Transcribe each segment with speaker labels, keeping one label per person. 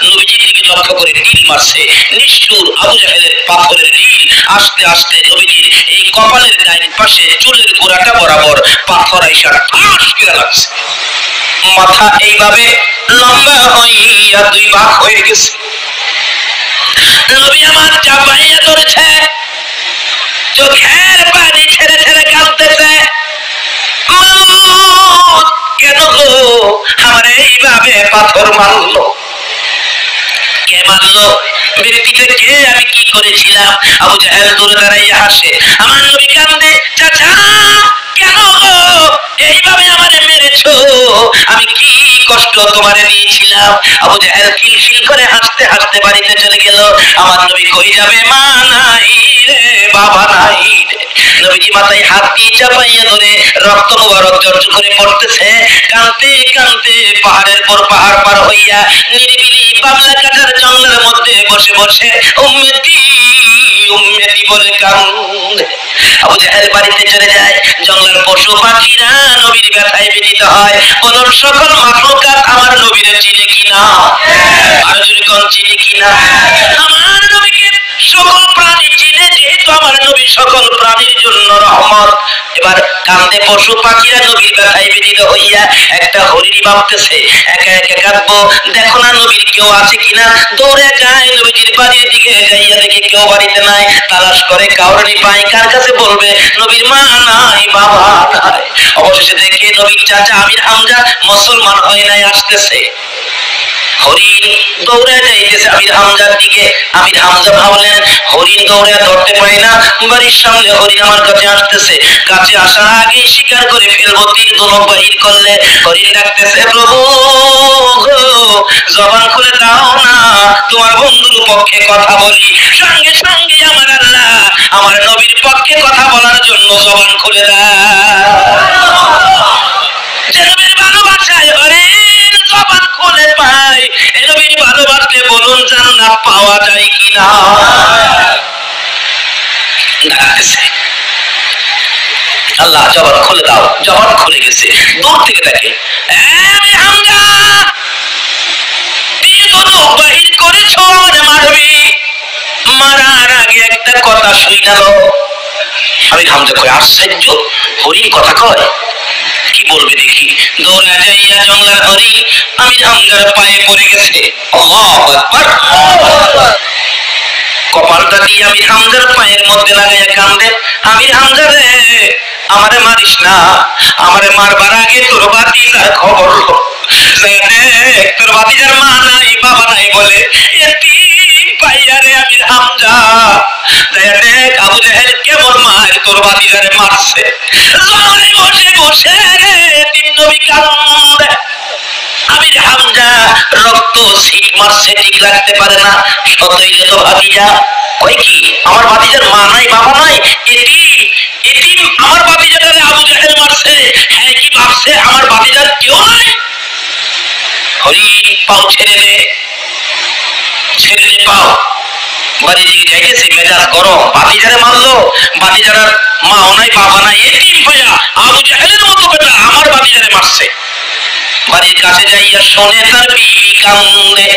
Speaker 1: নবীজির দিকে লক্ষ্য করে ঢিল মারছে। নিষ্ঠুর আবু জাহেলের পাথরের ঢিল আস্তে আস্তে নবীজির এই কপালের ডাইন পাশে চুলের গোড়াটা বরাবর পাথর আইসা ঠাস করে লাগছে। মাথা এইভাবে লম্বা হইয়া দুই ভাগ হয়ে গেছে। নবী আমার চাপাইয়া ধরেছে, চোখের পানি ছেড়ে ছেড়ে কাঁদতেছে, কেন গো আমার এইভাবে পাথর মারলো? কে মারলো? ব্যক্তিটা কে? আমি কি করেছিলাম? আবু জাহেল দূরে দাঁড়াইয়া হাসে। আমার নবী কান্দে, চাচা কেন গো এইভাবে আমারে মেরেছো? আমি কি কষ্ট তোমারে দিয়েছিলাম? আবু জাহেল খিলখিল করে হাসতে হাসতে বাড়িতে চলে গেল। আমার নবী কই যাবে? মা নাই রে, বাবা নাই রে। নবীজি মাথায় হাত দিয়ে চাপাইয়া ধরে রক্ত মুবারক জর্জ করে পড়তেছে। কাঁদতে কাঁদতে পাহাড়ের পর পাহাড় পার হইয়া নিরিবিলি বাবলা কাটার জঙ্গলের মধ্যে বসে বসে উম্মতি উম্মতি বলে কান্দে। আবু জাহেল বাড়িতে চলে যায়। জঙ্গলের পশু পাখিরা নবীর ব্যথায় ব্যথিত হয়। বলুন সকল মাখলুকাত আমার নবীর চিনে কিনা? আর যদি কোন চিনে কিনা? আমার নবীকে সকল প্রাণী চিনে, যেহেতু আমার নবী সকল প্রাণীর জন্য রহমত। এবার কান্দে পশু পাখিরা নবীর ব্যথায় ব্যথিত হইয়া। একটা হরিণী ভাবতেছে একা একা কাঁদবো, দেখো না নবীর কেউ আছে কিনা। দৌড়ে যায় নবীজির বাড়ির দিকে, যাইয়া দেখে কেউ বাড়িতে নাই। তালাশ করে কাউরি পায়, কার কাছে বলবে? নবীর মা নাই, বাবা নাই। অবশেষে দেখে নবীর চাচা আমির হামজা মুসলমান হয় নাই আসতেছে। হরিণ দৌড়ে যাইতেছে আমির হামজার দিকে। আমির হামজা ভাবলেন হরিণ দৌড়ে ধরতে পারে না, বাড়ির সামনে হরিণ আমার কাছে আসতেছে, কাছে আসার আগে শিকার করে ফেলবো। তীর ধনুক বাহির করলে হরিণ ডাকতেছে, প্রভু জবান খুলে দাও না, তোমার বন্ধুর পক্ষে কথা বলি। সঙ্গে সঙ্গে আমার আল্লাহ আমার নবীর পক্ষে কথা বলার জন্য জবান খুলে দাও। নবীর ভালোবাসায় হরিণ জবান খুলে পায়। নবীর ভালোবাসলে বলুন জান্নাত পাওয়া যায় কিনা? আল্লাহ জবান খুলে দাও। জবান খুলে গেছে। দূর থেকে দেখে আমি হামজা বাহির করেছ মারবি। মারার আগে একটা কথা শুনালো। আমি হামজা কই আশ্চর্য, হরিণ কথা কয়, কি বলবে দেখি। দৌড়া যাইয়া জঙ্গলার হরিণ আমির হামজার পায়ে পড়ে গেছে। আল্লাহু আকবার। কপালটা দিয়ে আমির হামজার পায়ের মধ্যে লাগাইয়া কান্দে, আমির হামজা রে আমারে মারিস না, আমারে মারবার আগে তোর ভাতিজার খবর লো। দেখ তোর ভাতিজার মা নাই, বাবা নাই বলে এতিম পাইয়া রে আমির হামজা। দেখ আবু জাহেল কেমন মার তোর ভাতিজারে মারছে। বসে বসে রে তিন নবী কান্দে। আমির হামজা রক্ত সিট মারছে, ঠিক রাখতে পারে না। সতই যত ভাতিজা কই কি আমার ভাতিজার মা নাই, বাবা নাই, এতিম আমার ভাতিজাটারে আবু জাহেল মারছে। হ্যাঁ কি ভাবছে আমার ভাতিজার কেউ নাই? হরিণ পাও ছেড়ে দে, ছেড়ে দে পাও। বাড়ির দিকে যাইতেছে, মেজাজ গরম। ভাতিজারে মারলো, ভাতিজার মাও নাই, বাবা নাই, এতিম হইয়া আবু জাহেলের মতো বেটা আমার ভাতিজারে মারছে। বাড়ির কাছে যাইয়া শোনে তার বিবি কান্দে।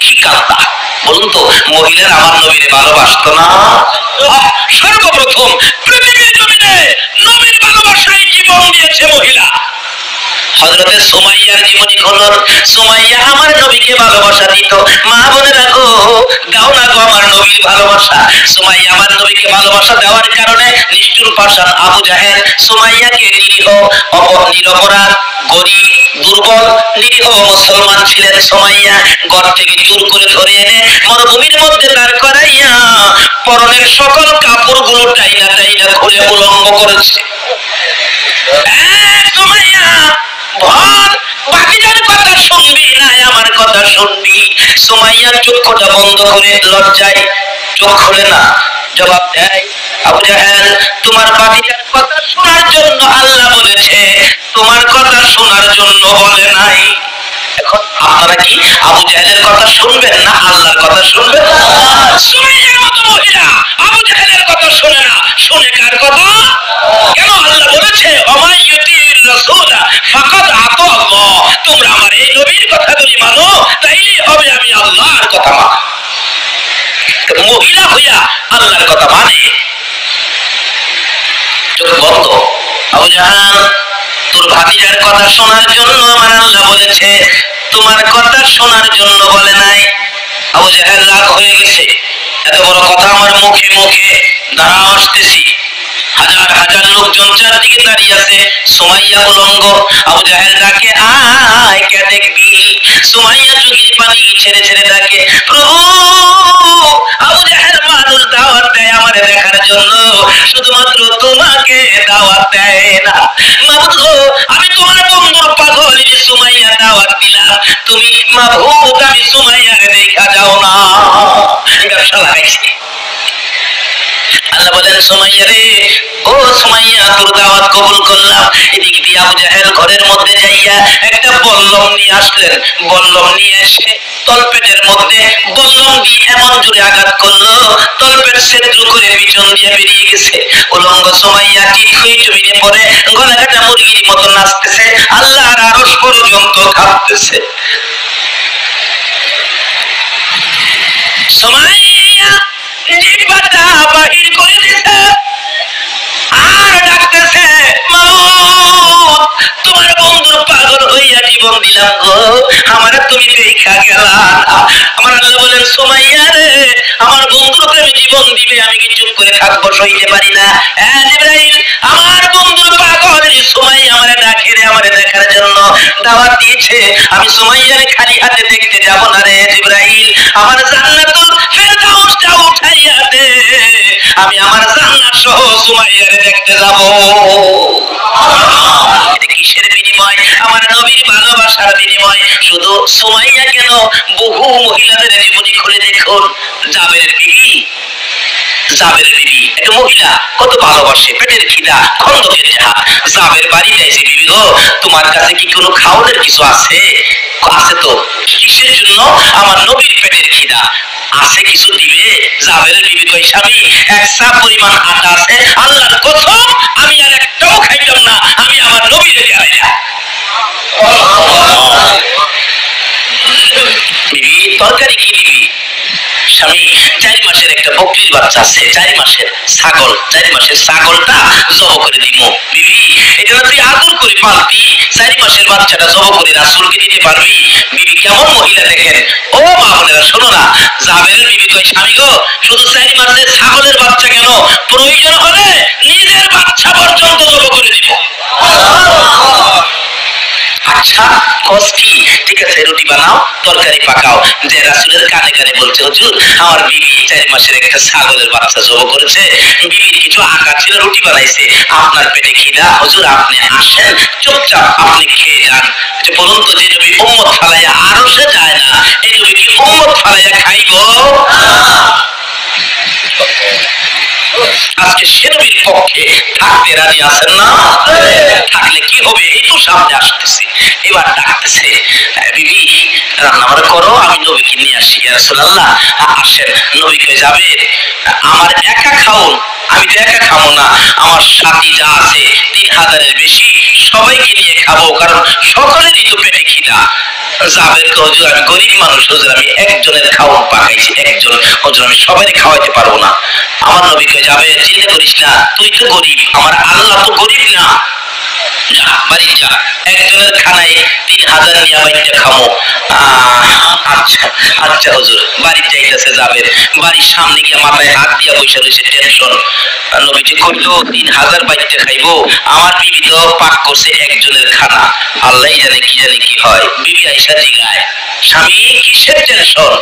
Speaker 1: কি কান্দা বলুন তো? মহিলার আমার নবীরে ভালোবাসতো না? সর্বপ্রথম পৃথিবীর জমিনে নবীর ভালোবাসায় জীবন দিয়েছে মহিলা। হযরতে সুমাইয়ার জীবনী খোলন। সুমাইয়া আমার নবীকে ভালোবাসা দিত। মা বোনেরা গো দাও না গো আমার নবীর ভালোবাসা। সুমাইয়া আমার নবীকে ভালোবাসা দেওয়ার কারণে নিষ্ঠুর পাষাণ আবু জাহেল সুমাইয়াকে নিরীহ নিরপরাধ গরিব দুর্বল নিরীহ মুসলমান ছিলেন সুমাইয়া, ঘর থেকে জোর করে ধরে এনে মরুভূমির মধ্যে দাঁড় করাইয়া পরনের সকল কাপড়গুলো টাইনা টাইনা খুলে উলঙ্গ করেছে। সুমাইয়া ভর বাকিটার কথা শুনবি না, আমার কথা শুনবি। সুমাইয়ার চক্ষুটা বন্ধ করে লজ্জায় চোখ খুলে না, জবাব দেয় আবু জাহেল তোমার বাকিটার কথা শোনার জন্য আল্লাহ বলেছে, তোমার কথা শোনার জন্য বলে নাই। এখন আপনারা কি আবু জাহেলের কথা শুনবেন না আল্লাহর কথা শুনবেন? সুমাইয়ার মতো মহিলা আবু জাহেলের কথা শুনে না, শুনে কার কথা? কেন আল্লাহ বলেছে অমাইয়ুতির রাসূলা ফাকাদ আতা আল্লাহ, তোমরা আমার এই নবীর কথাগুলি মানো তাইলেই হবে মহিলা হইয়া আল্লাহর কথা মানে। চোখ বন্ধ। আবু জাহাল, তোর ভাতিজার কথা শোনার জন্য আমার আল্লাহ বলেছে, তোমার কথা শোনার জন্য বলে নাই। আবু জাহেল রাগ হয়ে গেছে, এত বড় কথা আমার মুখে মুখে, দাঁড়াও আসতেছি। হাজার হাজার লোকজন চারদিকে দাঁড়িয়ে আছে, সুমাইয়া উলঙ্গ। আবু জাহেল ডাকে, আয় কে দেখবি। সুমাইয়া চোখের পানি ছেড়ে ছেড়ে ডাকে, প্রভু। আবু জাহেল মানুষ দাওয়াত দেয় আমারে দেখার জন্য, শুধুমাত্র তোমাকে দাওয়াত দেয় না। মাবুদ গো, আমি তোমার বন্ধুর পাগল সুমাইয়া দাওয়াত দিলাম, তুমি মাবুদ আমি সুমাইয়ারে দেখা যাও না। ব্যবসা লাগাইছে। আল্লাহ বলেন, সুমাইয়া রে, ও সুমাইয়া, তোর দাওয়াত কবুল করলাম। এদিক দিয়ে আবু জাহেল ঘরের মধ্যে যাইয়া একটা বল্লম নিয়ে আসলেন। বল্লম নিয়ে এসে তলপেটের মধ্যে বল্লম দিয়ে এমন জোরে আঘাত করলো, তলপেট ছিদ্র করে পিছন দিয়ে বেরিয়ে গেছে। উলঙ্গ সুমাইয়া ঠিক হয়ে জমিনে পড়ে গলা কাটা মুরগির মতো নাচতেছে, আল্লাহর আরশ পর্যন্ত কাঁপতেছে। সুমাইয়া জিহ্বাটা বাহির করে দিছে আর ডাকতেছে, মাবুদ তোমার বন্ধুর পাগল হইয়া জীবন দিলাম গো, আমারে তুমি দেখা গেলা। আমার আল্লাহ বলেন, সুমাইয়া রে, আমার বন্ধুর প্রেমে জীবন দিবে, আমি কি চুপ করে থাকবো? সইতে পারি না। জিবরাইল, আমার বন্ধুর পাগল সুমাইয়া আমারে ডাকে রে, আমারে দেখার জন্য দাওয়াত দিয়েছে, আমি সুমাইয়ারে খালি হাতে দেখতে যাব না রে জিবরাইল। আমার জান্নাতুল ফেরদাউসটা উঠাইয়া দে, আমি আমার জান্নাত সহ সুমাইয়ারে দেখতে যাব। এটা কিসের বিনিময়? আমার নবীর ভালোবাসার বিনিময়। শুধু সুমাইয়া কেন, বহু মহিলাদের জীবনী খুলে দেখুন। জাবেরের বিবি, জাবেরের বিবি একটা মহিলা, কত ভালোবাসে, পেটের খিদা, খন্দকের জাহাজ। জাবের বাড়ি যাইছে, বিবি গো তোমার কাছে কি কোনো খাওয়ানোর কিছু আছে? আছে তো। কিসের জন্য? আমার নবীর পেটের খিদা, আছে কিছু দিবে? জাবেরের বিবি কই, স্বামী একসা পরিমাণ আটা আছে, আল্লাহর কসম আমি আর একটাও খাইতাম না, আমি আমার নবীরে দিলাম। বিবি তরকারি কি দিবি? স্বামী 4 মাসের একটা বকরির বাচ্চা আছে, 4 মাসের ছাগল, 4 মাসের ছাগলটা জব করে দিব। বিবি এটা তুই আদর করে পালতি, 4 মাসের বাচ্চাটা জব করে রাসূলকে দিতে পারবি? বিবি কেমন মহিলা দেখেন। ও মা বোনেরা শোনো না, জাবেরের বিবি কয়, স্বামী গো শুধু 4 মাসের ছাগলের বাচ্চা কেন, প্রয়োজন হলে নিজের বাচ্চা পর্যন্ত জব করে দিব। আচ্ছা কষ্টি, ঠিক আছে, রুটি বানাও, তরকারি পাকাও। যে রাসূলের কানে কানে বলছে, হুজুর আমার বিবি 4 মাসের একটা ছাগলের বাচ্চা জব করেছে, বিবির কিছু আঁকা ছিল, রুটি বানাইছে, আপনার পেটে খিদা, হুজুর আপনি আসেন, চুপচাপ আপনি খেয়ে যান। যে বলুন তো, যে নবী উম্মত ফালাইয়া আরশে যায় না, এই নবী কি উম্মত ফালাইয়া খাইব? আজকে সে নবীর পক্ষে থাকতে রাজি আছেন না? থাকলে কি হবে? এই তো সামনে আসতেছে, এবার ডাকতেছে, বিবি রান্না করো, আমি নবীকে নিয়ে আসি। ইয়া রাসূলুল্লাহ, আসেন। নবী কই, যাবে আমার একা খাও? আমি তো একা খাবো না, আমার সাথী যা আছে 3000-এর বেশি, সবাইকে নিয়ে খাবো, কারণ সকলেরই তো পেটে খিদা। জাবের কই, হুজুর আমি গরিব মানুষ, হুজুর আমি একজনের খাওয়া পাকাইছি, একজন, হুজুর আমি সবাই খাওয়াইতে পারবো না। আমার নবী কই, যাবে চিন্তা করিস না, তুই তো গরিব, আমার আল্লাহ তো গরিব না, যা বাড়ি যা, একজনের খানায় 3000 নিয়ে বাইরে খামো। আচ্ছা আচ্ছা হুজুর। বাড়ি যাইতেছে জাবের, বাড়ির সামনে গিয়ে মাথায় হাত দিয়া বসে রয়েছে, টেনশন। নবীজি কইলো 3000 বাইতে খাইবো, আমার বিবি তো পাক করছে একজনের খানা, আল্লাহই জানে কি জানে কি হয়। বিবি আইসা জিগায়, স্বামী কিসের টেনশন?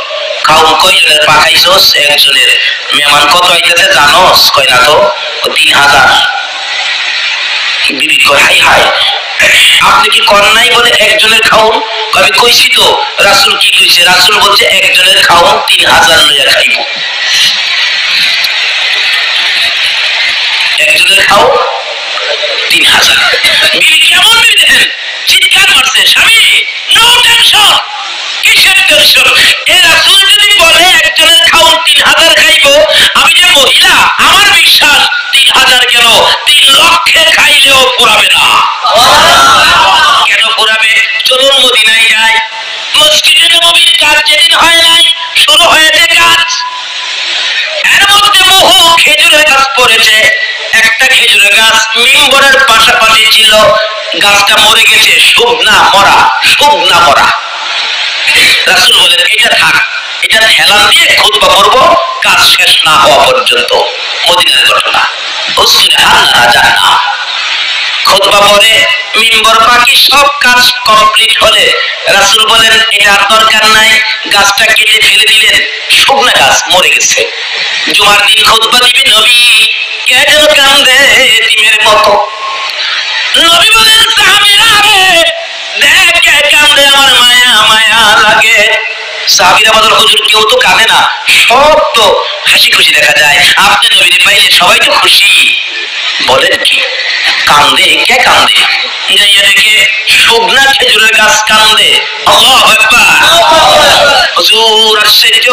Speaker 1: খাওন কয়জনের পাকাইছস? একজনের। মেহমান কত আইতেছে জানোস? কয় না তো। 3000। বিবি কয়, হাই হাই, আপনি কি কর নাই বলে একজনের খাওন? আমি কইছি তো, রাসূল কি কইছে? রাসূল বলছে একজনের খাওন 3000 লইয়া খাইব। একজনের খাও 3000। বিবি কেমন বিবি দেখেন, চিৎকার মারছে, স্বামী নো টেনশন। কিসের টেনশন? এ রাসূল যদি বলে একজনের খাওন 3000 খাইব, আমি যে মহিলা, আমার বিশ্বাস 3000 কেন 3 লক্ষে খাইলেও পুরাবে না। কেন পুরাবে? চলুন মদিনায় যাই, মসজিদে নববীর কাজ যেদিন হয় নাই, শুরু হয়েছে কাজ। খেজুরের গাছ মিম্বরের পাশাপাশি ছিল, গাছটা মরে গেছে, শুকনা মরা। রাসূল বলেন এটা থাক, এটা হেলান দিয়ে খুতবা পড়ব কাজ শেষ না হওয়া পর্যন্ত। মদিনার ঘটনা। উসনে হান্নানা জান্নাহ। খুতবা পড়ে মিম্বর বাকি সব কাজ কমপ্লিট হলে রাসূল বলেন এটা আর দরকার নাই, গাছটা কেটে ফেলে দিলেন। শুকনা গাছ মরে গেছে। জুমার দিন খুতবা দিবে নবী, কে যেন কান্দে ডিমের মতো। নবী বলেন সাহাবীরা রে দেখ কে কান্দে, আমার মায়া মায়া লাগে। সাহাবীরা বলেন হুজুর কেউ তো কাঁদে না, সব তো হাসি খুশি দেখা যায়, আপনি নবীর পাইলে সবাই তো খুশি। বলেন কি কান্দে? কে কান্দে? দেখে শুকনা খেজুরের গাছ কান্দে। আল্লাহু আকবার। হুজুর আশ্চর্য,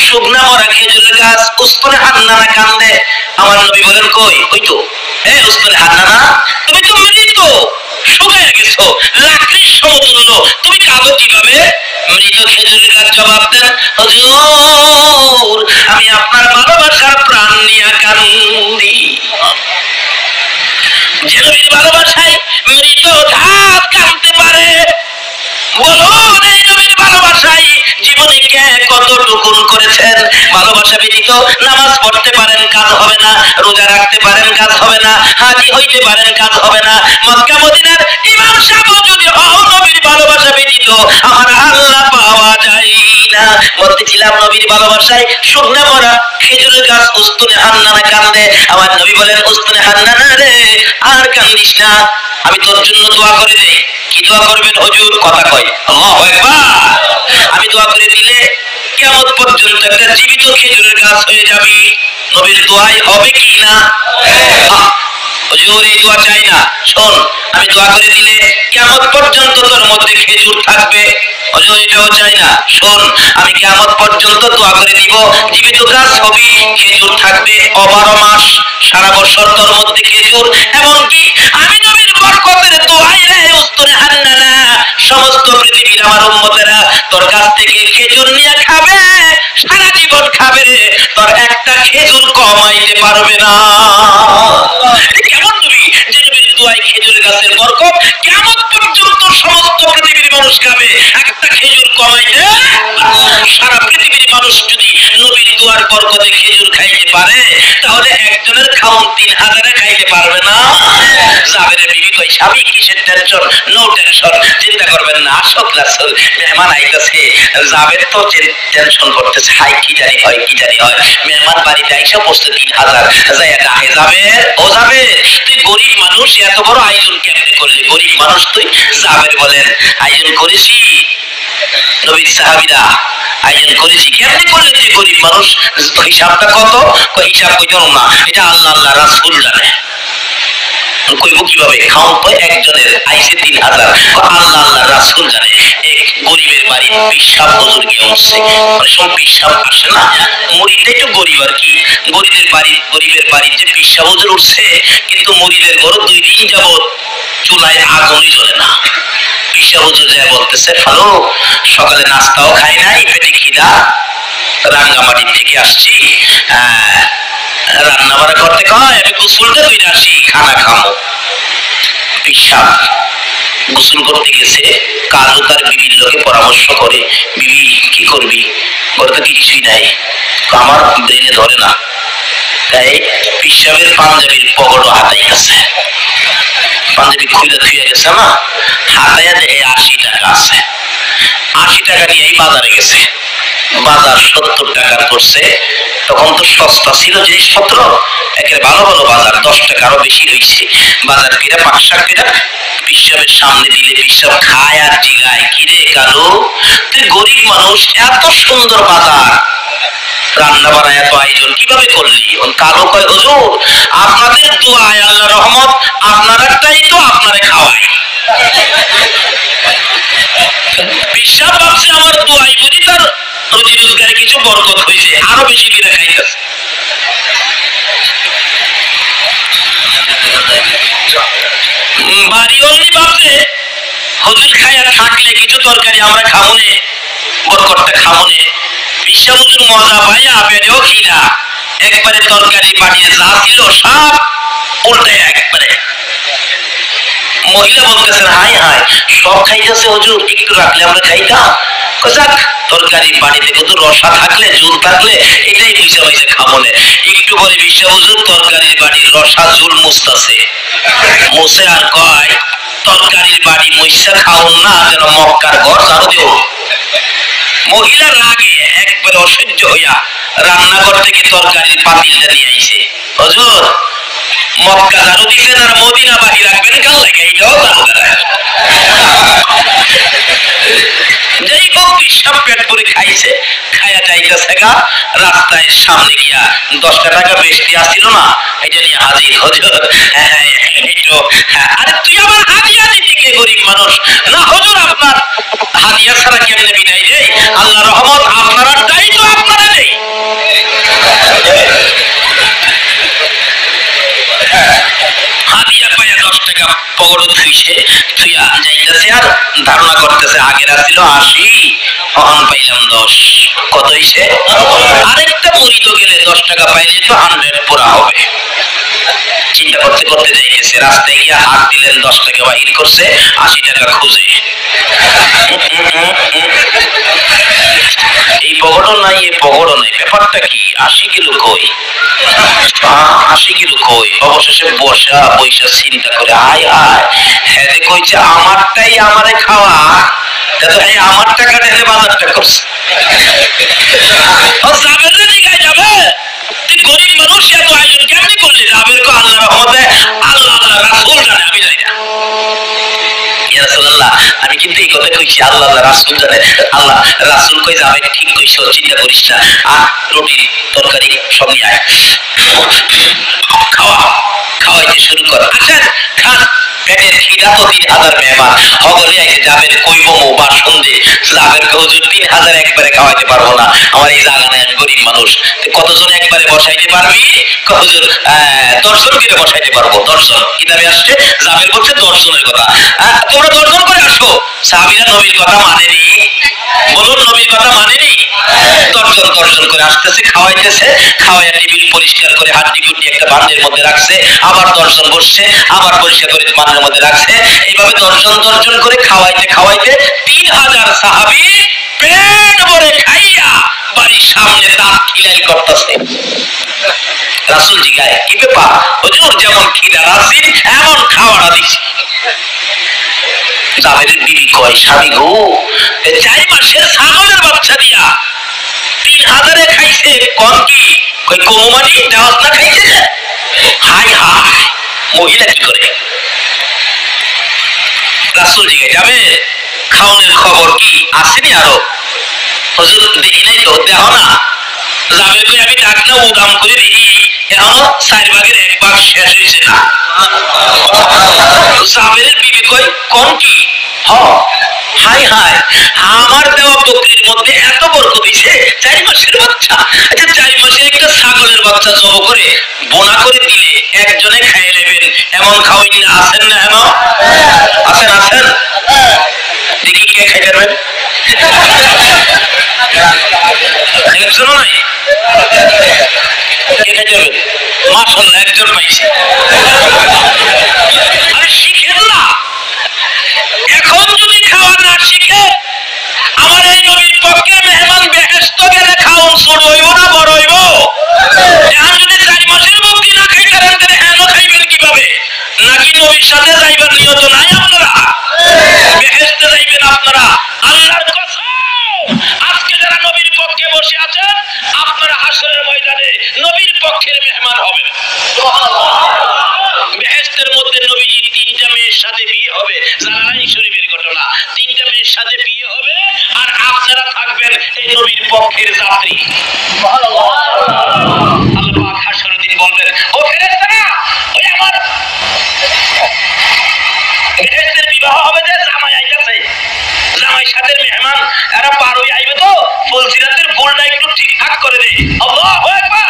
Speaker 1: শুকনা মরা খেজুরের গাছ উসনে হান্নানা কান্দে। আমার নবী বলেন কই? ওই তো, এ উসনে হান্নানা তুমি তো মৃত, শুকায় গেছো, লাকড়ির সমতুল্য, তুমি কাঁদো কিভাবে? মৃত খেজুরের গাছ জবাব দেন, হুজুর আমি আপনার ভালোবাসার প্রাণ নিয়ে কান্দি। যে নবীর ভালোবাসায় মৃত ধাপ কাঁদতে পারে, বলুন এই নবীর ভালোবাসায় জীবনে কে কতটুকুন করেছেন? ভালোবাসা ব্যতীত নামাজ পড়তে পারেন কাজ হবে না, রোজা রাখতে পারেন কাজ হবে না, হাজী হইতে পারেন কাজ হবে না, মক্কা মদিনার ইমাম সাহেব যদি হও নবীর ভালোবাসা ব্যতীত আমার আল্লাহ পাওয়া যায় না। বলতেছিলাম নবীর ভালোবাসায় শুকনা মরা খেজুরের গাছ উসনে হান্নানা কান্দে। আমার নবী বলেন উসনে হান্নানা রে আর কান্দিস না, আমি তোর জন্য দোয়া করে দেই। কি দোয়া করবেন হুজুর? কথা কয় আল্লাহু আকবার। আমি দোয়া করে দিলে কিয়ামত পর্যন্ত একটা জীবিত খেজুরের গাছ হয়ে যাবি। নবীর দোয়াই হবে কি না? হুজুর এই দোয়া চাই না, শোন আমি দোয়া করে দিলে কিয়ামত পর্যন্ত তোর মধ্যে খেজুর থাকবে। হুজুর এটাও চাই না, শোন আমি কিয়ামত পর্যন্ত দোয়া করে দিব জীবিত গাছ হবি, খেজুর থাকবে 12 মাস, সারা বছর তোর মধ্যে খেজুর। এমনকি আমি নবীর বরকতের দোয়াই রে উসনে হান্নানা সমস্ত পৃথিবীর আমার উম্মতেরা তোর কাছ থেকে খেজুর নিয়ে খাবে, সারা জীবন খাবে, তোর একটা খেজুর কমাইতে পারবে না। কেমন নবী যে নবীর দোয়ায় খেজুরের গাছের বরকত কিয়ামত পর্যন্ত সমস্ত পৃথিবীর মানুষ খাবে, একটা খেজুর কমাইতে। সারা পৃথিবীর মানুষ যদি নবীর দোয়ার বরকতে খেজুর খাইতে পারে তাহলে একজনের খাওন 3000 খাইতে পারবে না। জাবেরের বিবি কই স্বামী কিসের টেনশন? নো টেনশন, চিন্তা করবেন না, আসো রাসূল মেহমান আইতাছে। জাবের তো টেনশন করতেছে, হাই কি জানি হয় কি জানি হয়, মেহমান বাড়িতে আইসা বসতে 3000 যায় ডাকে জাবের, ও জাবের তুই গরিব মানুষ এত বড় আয়োজন কেমনে করলি? গরিব মানুষ তুই? জাবের বলেন আয়োজন করেছি নবীর সাহাবীরা, আয়োজন করেছি। কেমনে করলে তুই গরিব মানুষ? হিসাবটা কত? হিসাব কইতে না, এটা আল্লাহ আল্লাহ রাসূল জানে। কইব কিভাবে? খাওন তো একজনের আইছে 3000, আল্লাহ আল্লাহ রাসূল জানে। এক গরিবের বাড়ি পিসাব হুজুর গিয়ে উঠছে, মানে সব পিসাব আসে না, মুরিদটাই তো গরিব আর কি। গরিবের বাড়ি যে পিসাব হুজুর উঠছে, কিন্তু মুরিদের ঘর 2 দিন যাবত চুলায় আগুনই জ্বলে না। পিসাব হুজুর যায় বলতেছে হ্যালো, সকালে নাস্তাও খাই নাই, পেটে খিদা, রাঙ্গামাটির থেকে আসছি, রান্না বাড়া করতে কয় আমি গোসলটা কইরা আসি, খানা খামো। পিসাব গোসল করতে গেছে, কালো তার বিবির লোকে পরামর্শ করে, বিবি কি করবি? ওর তো কিছুই নাই, আমার ব্রেনে ধরে না। তাই পিসাবের পাঞ্জাবির পকেটও হাতাই আছে, পাঞ্জাবি খুলে ধুয়ে গেছে না, হাতাইয়া দেখে 80 টাকা আছে। 80 টাকা নিয়ে এই বাজারে গেছে, বাজার 70 টাকার করছে। তখন তো সস্তা ছিল জিনিসপত্র, একেবারে ভালো ভালো বাজার, 10 টাকা আরো বেশি হয়েছে। বাজার কিরা 500 টাকা পিসাবের সামনে দিলে পিসাব খায় আর জিগায়, কিরে কালু তুই গরিব মানুষ, এত সুন্দর বাজার, রান্না বাড়া এত আয়োজন কিভাবে করলি? কালো কয় হুজুর আপনাদের দোয়ায় আল্লাহ রহমত, আপনারাটাই তো আপনারে খাওয়াই। পিসাব ভাবছে আমার দোয়াই বুঝি তার রুজি রোজগারে কিছু বরকত হয়েছে, আরো বেশি করে খাইতেছে। বাড়িওয়ালি ভাবছে হুজুর খাইয়া থাকলে কিছু তরকারি আমরা খামুনে, বরকতটা খামুনে। পিসাব হুজুর মজা পাইয়া পেটেও খিদা, একবারে তরকারি বাড়ি যা ছিল সব উল্টে একবারে। মহিলা বলতেছেন হাই হাই সব খাইতেছে হুজুর, একটু রাখলে আমরা খাইতাম। যাক তরকারি বাড়িতে কত রসা থাকলে ঝুল থাকলে এটাই বুঝে বুঝে খাবো না। একটু পরে বিশ্ব হুজুর তরকারির বাড়ির রসা ঝুল মুছতেছে, মুছে আর কয় তরকারির বাড়ি মুইসা খাওন না যেন মক্কার ঘর ঝাড়ু দেও। মহিলা রাগে একবারে অসহ্য হইয়া রান্নাঘর থেকে তরকারির পাতিলটা নিয়ে আইছে। হুজুর মক্কা ঝাড়ু দিচ্ছেন আর মদিনা বাহি রাখবেন কাল লাগে, এইটাও ঝাড়ু দেয়। যেই হোক সব পেট ভরে খাইছে, খায়া যাইতেছে গা, রাস্তায় সামনে গিয়া 10 টাকা বেশি আসছিল না, এটা নিয়ে হাজির। হুজুর আরে তুই আমার হাদিয়া দিতে কে গরিব মানুষ? না হুজুর আপনার হাদিয়া ছাড়া কেমনে বিদায় দেই? আল্লাহ রহমত আপনার দায়িত্ব আপনারা নেই। হাদিয়া পাইয়া 10 টাকা পকেটে থুইছে, থুইয়া যাইতেছে আর ধারণা করতেছে আগের আসছিল 80, এখন পাইলাম 10, কত হইছে? আরেকটা মুড়ি তো গেলে 10 টাকা পাইলে তো 100 পুরা হবে। চিন্তা করতে করতে যাইতেছে, রাস্তায় গিয়া হাত দিলেন, 10 টাকা বাহির করছে, 80 টাকা খুঁজে। এই পকেটও নাই, এই পকেটও নাই, ব্যাপারটা কি? 80 কিলো কই, 80 কিলো কই? অবশেষে বসা পয়সা চিন্তা করে আয় আয় হ্যাঁ কইছে আমারটাই আমারে খাওয়া, আমার টাকা ঢেলে বাজারটা করছে। যাবে তুই গরিব মানুষ, এত আয়োজন কেমনি করলি? যাবের কো আল্লাহ রহমতে আল্লাহ রাসূল জানে, আমি জানি না। ইয়া রাসূলুল্লাহ আমি কিন্তু এই কথা কইছি, আল্লাহ রাসূল জানে। আল্লাহ রাসূল কই যাবে, ঠিক কইছো, চিন্তা করিস না। রুটি তরকারি সব নিয়ে আয়, খাওয়া, খাওয়াইতে শুরু কর। আসেন খান, পেটের খিদা তো 3000 মেহমান হগলে আইছে। যাবের কইব বা সন্ধে যাবের হুজুর 3000 একবারে খাওয়াইতে পারবো না, আমার এই জায়গা নাই, আমি গরিব মানুষ। কতজন একবারে বসাইতে পারবি? হুজুর 10 জন করে বসাইতে পারবো। 10 জন কিতাবে আসছে, যাবের বলছে 10 জনের কথা। তোমরা 10 জন করে আসো। সাহাবীরা নবীর কথা মানেনি, বলুন নবীর কথা মানেনি। 10 জন করে আসতেছে, খাওয়াইতেছে, খাওয়াইয়া টেবিল পরিষ্কার করে হাড্ডি গুড্ডি একটা ভান্ডের মধ্যে রাখছে, আবার 10 জন বসছে, আবার পরিষ্কার করে ভান্ডের মধ্যে রাখছে। এইভাবে 10 জন করে খাওয়াইতে খাওয়াইতে 3000 সাহাবী পেট ভরে খাইয়া বাড়ির সামনে দাঁত খিলাই করতেছে। রাসূল জিগায় কি ব্যাপার? হুজুর যেমন খিদা রাসিন এমন খাওয়াটা দিছি। জাবেরের বিবি কয় স্বামী গো, 4 মাসের ছাগলের বাচ্চা দিয়া 3000 খাইছে, কম কি? কই কমমানি দেওয়াত না খাইছে। হাই হাই মহিলা কি করে? রাসূল জিগায় যাবে খাওনের খবর কি আসেনি আরো? হুজুর দেখি নাই তো, দেখো না। যাবে কই আমি ডাকনা উদাম করে দেখি এখনো 4 ভাগের 1 ভাগ শেষ হয়েছে না। জাবেরের বিবি কই কোন কি? হাই হাই আমার দেওয়া বকরির মধ্যে এত বরকত দিছে, 4 মাসের বাচ্চা। আচ্ছা 4 মাসে একটা ছাগলের বাচ্চা জব করে বোনা করে দিলে একজনে খাইয়ে নেবেন, এমন খাওয়াই না আছেন না? এমন আছেন, আছেন। দেখি কে খাইতে পারবেন? একজনও নাই। কে খাইতে পারবেন? মাশাআল্লাহ একজন পাইছে। আরে শিখেন না, এখন যদি খাওয়া না শিখে আমার এই নবীর পক্ষে মেহমান বেহেশত গেলে খাওন ছোট হইব না বড় হইব? এখন যদি 4 মাসের বকরি না খাইতে পারেন তাহলে হেন খাইবেন কিভাবে? নাকি নবীর সাথে যাইবার নিয়ত নাই আপনারা? বেহেশতে যাইবেন আপনারা। আল্লাহর কসম আজকে যারা নবীর পক্ষে বসে আছেন আপনারা হাসরের ময়দানে নবীর পক্ষের মেহমান হবেন। বেহেশতের মধ্যে নবীজির 3টা মেয়ের সাথে বিয়ে হবে, জালালাইন শরীফের ঘটনা। 3টা মেয়ের সাথে বিয়ে হবে আর আপনারা থাকবেন এই নবীর পক্ষের যাত্রী। সুবহানাল্লাহ। আল্লাহ পাক হাসরের দিন বলবেন, ও ফেরেশতারা, ওই আমার বেহেশতের বিবাহ হবে যে জামাই আইতাছে, জামাই সাথে মেহমান এরা পার হয়ে আইবে তো ফুলসিরাতের ফুলটা একটু ঠিকঠাক করে দে। আল্লাহু আকবার।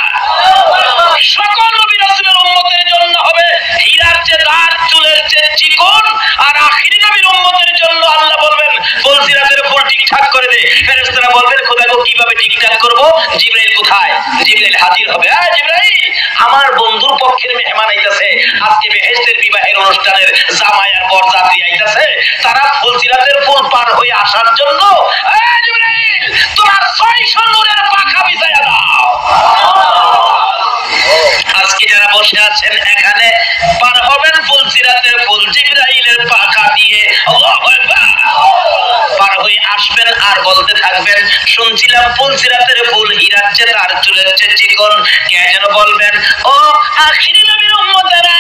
Speaker 1: সকল নবী রাসূলের উম্মতের জন্য হবে হীরার চেয়ে দাঁত, চুলের চেয়ে চিকন, আর আখিরি নবীর উম্মতের জন্য আল্লাহ বলবেন ফুলসিরাতের ফুল ঠিকঠাক করে দে। ফেরেশতারা বলবেন খোদা গো কিভাবে ঠিক ডাক করব, জিবরাইল কোথায়? জিবরাইল হাজির হবে। জিবরাইল, আমার বন্ধুর পক্ষের মেহমান আইতাছে, আজকে বেহেশতের বিবাহের অনুষ্ঠানের জামাই আর বরযাত্রী আইতাছে, তারা ফুলসিরাতের ফুল পার হয়ে আসার জন্য জিবরাইল তোমার 600 নূরের পাখা বিছায়া দাও। আজকে যারা বসে আছেন এখানে পার হবেন ফুলসিরাতের ফুল জিবরাইলের পাখা দিয়ে, আল্লাহু আকবার, পার হয়ে আসবেন আর বলতে থাকবেন, শুনছিলাম ফুলসিরাতের ফুল হীরার চেয়ে তার চুলের চেয়ে চিকন। কে যেন বলবেন, ও আখিরি নবীর উম্মতেরা,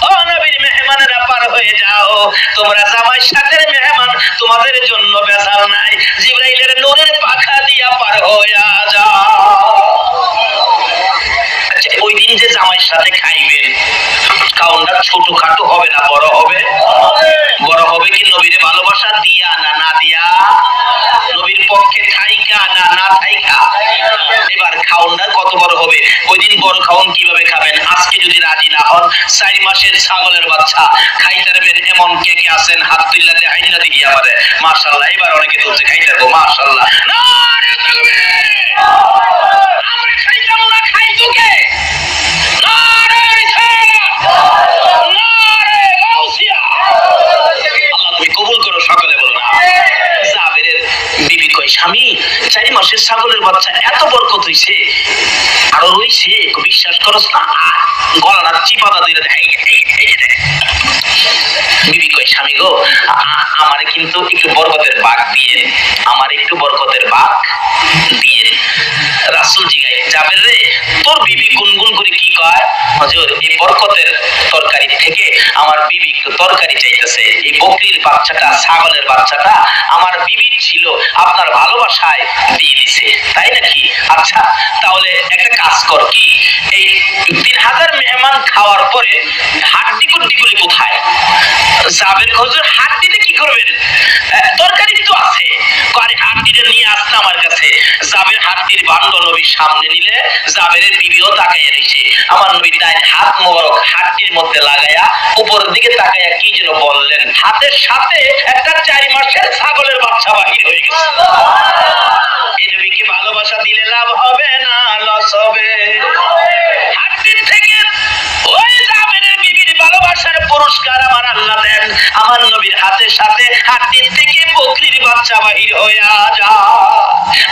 Speaker 1: ও নবীর মেহমানেরা, পার হয়ে যাও, তোমরা জামাই সাথের মেহমান, তোমাদের জন্য বেজাল নাই, জিবরাইলের নূরের পাখা দিয়া পার হইয়া যাও। আচ্ছা, ওই দিন যে জামাইয়ের সাথে খাইবেন, খাওনটা ছোটখাটো হবে না বড় হবে? বড় হবে কি নবীর ভালোবাসা দিয়া না না দিয়া? নবীর পক্ষে থাইকা না না থাইকা? এবার খাওনটা কত বড় হবে? ওই দিন বড় খাওন কিভাবে খাবেন? আজকে যদি রাজি না হন, 4 মাসের ছাগলের বাচ্চা খাইতে পারবেন এমন কে কে আছেন? হাত তুললা দিয়ে আইনা দেখি আমারে। মাশাআল্লাহ, এবার অনেকে তুলছে, খাইতে পারবো। মাশাআল্লাহ, নারে তাকবীর। আমরা খাইতাম না, খাইতো কে? নারে রিসালাত, নারে গাউসিয়া। আল্লাহ তুমি কবুল করো, সকলে বলুন আমিন। জাবেরের বিবি কয়, স্বামী 4 মাসের ছাগলের বাচ্চা এত বরকত হইছে, আরো রইছে, বিশ্বাস করস না? গলাটা চিপাদা দিয়ে দেয়। বিবি কয়, স্বামী গো, আমারে কিন্তু একটু বরকতের ভাগ দিয়ে, আমার একটু বরকতের ভাগ দিয়ে। রাসূল জিগায়, জাবের রে, তোর বিবি গুনগুন করে কি কয়? হুজুর, এই বরকতের তরকারি থেকে আমার বিবি একটু তরকারি চাইতেছে, এই বকরির বাচ্চাটা, ছাগলের বাচ্চাটা আমার বিবির ছিল, আপনার ভালোবাসায় দিয়ে দিছে, তাই নাকি? আচ্ছা, তাহলে একটা কাজ কর, কি এই 3000 মেহমান খাওয়ার পরে হাড্ডি গুলি কোথায়? জাবের হুজুর, হাড্ডিতে কি করবেন? তরকারি তো আছে। আরে হাড্ডিটা নিয়ে আসতে আমার কাছে। জাবের হাড্ডির ভাণ্ড নবীর সামনে নিলে জাবেরের বিবিও তাকাইয়া রইছে। আমার নবী ডাইন হাত মোবারক হাড্ডির মধ্যে লাগাইয়া উপরের দিকে তাকাইয়া কি যেন বললেন, হাতের সাথে একটা 4 মাসের ছাগলের বাচ্চা বাহির হয়ে গেছে। এই নবীকে ভালোবাসা দিলে লাভ হবে না লস হবে? হাড্ডির থেকে ওই জাবেরের বিবির ভালোবাসার পুরস্কার আমার আল্লাহ দেন। আমার নবীর হাতের সাথে হাড্ডির থেকে বকরির বাচ্চা বাহির হইয়া যায়।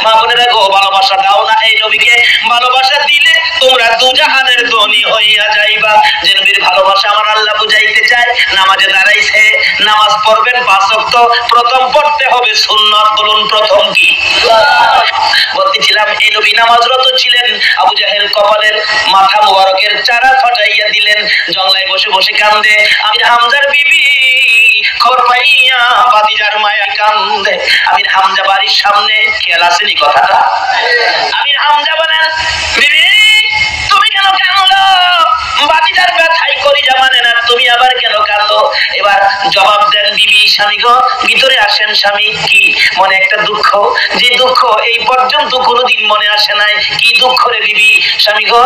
Speaker 1: মা বোনেরা গো, ভালোবাসা দাও না এই নবীকে, ভালোবাসা দিলে তোমরা দুজাহানের ধনী হইয়া যাইবা। যে নবীর ভালোবাসা আমার আল্লাহ বুঝাইতে চায়, নামাজে দাঁড়াইছে, নামাজ পড়বেন 5 ওয়াক্ত, প্রথম পড়তে হবে সুন্নাত। বলুন প্রথম কি? বলতেছিলাম, এই নবী নামাজরত ছিলেন, আবু জাহেল কপালের মাথা মুবারকের চারা ফাটাইয়া দিলেন, জংলায় বসে বসে কান্দে। আমির হামজার বিবি খবর পাইয়া ভাতিজার মায়া কান্দে। আমির হামজা বাড়ির সামনে, খেয়াল আসেনি কথাটা? আমির হামজা বলেন, বিবি তুমি কেন কাঁদো? ভাতিজার ব্যথাই কলিজা মানে না, তুমি আবার কেন কাঁদো? এবার জবাব দেন বিবি, স্বামী গো ভিতরে আসেন। স্বামী, কি মনে একটা দুঃখ, যে দুঃখ এই পর্যন্ত কোনোদিন মনে আসে নাই। কি দুঃখ রে বিবি? স্বামী গো,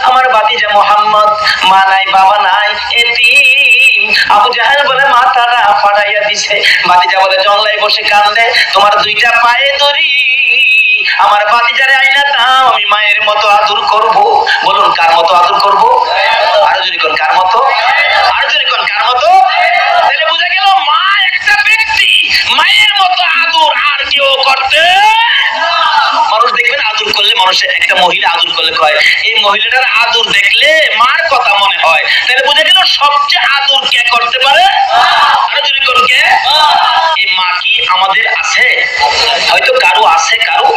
Speaker 1: আমার ভাতিজা মোহাম্মদ মা নাই বাবা নাই, এতিম। আবু জাহেল বলে মাথাটা ফাটাইয়া দিছে। ভাতিজা বলে জংলায় বসে কান্দে, তোমার 2টা পায়ে ধরি, আমার ভাতিজারে আইনা দাও, আমি মায়ের মতো আদর করব। বলুন কার মতো আদর করব? আরো জোরে কোন কার মতো? আরো জোরে কোন কার মতো? তাহলে বুঝা গেল মা একটা ব্যক্তি, মায়ের মতো আদর আর কেউ করতে। মানুষ দেখবেন আদর করলে, মানুষের একটা মহিলা আদর করলে কয়, এই মহিলাটার আদর দেখলে মার কথা মনে হয়। তাহলে বুঝা গেল সবচেয়ে আদর কে করতে পারে? আরো জোরে কোন কে? এই মা কি আমাদের আছে? হয়তো কারো আছে, কারো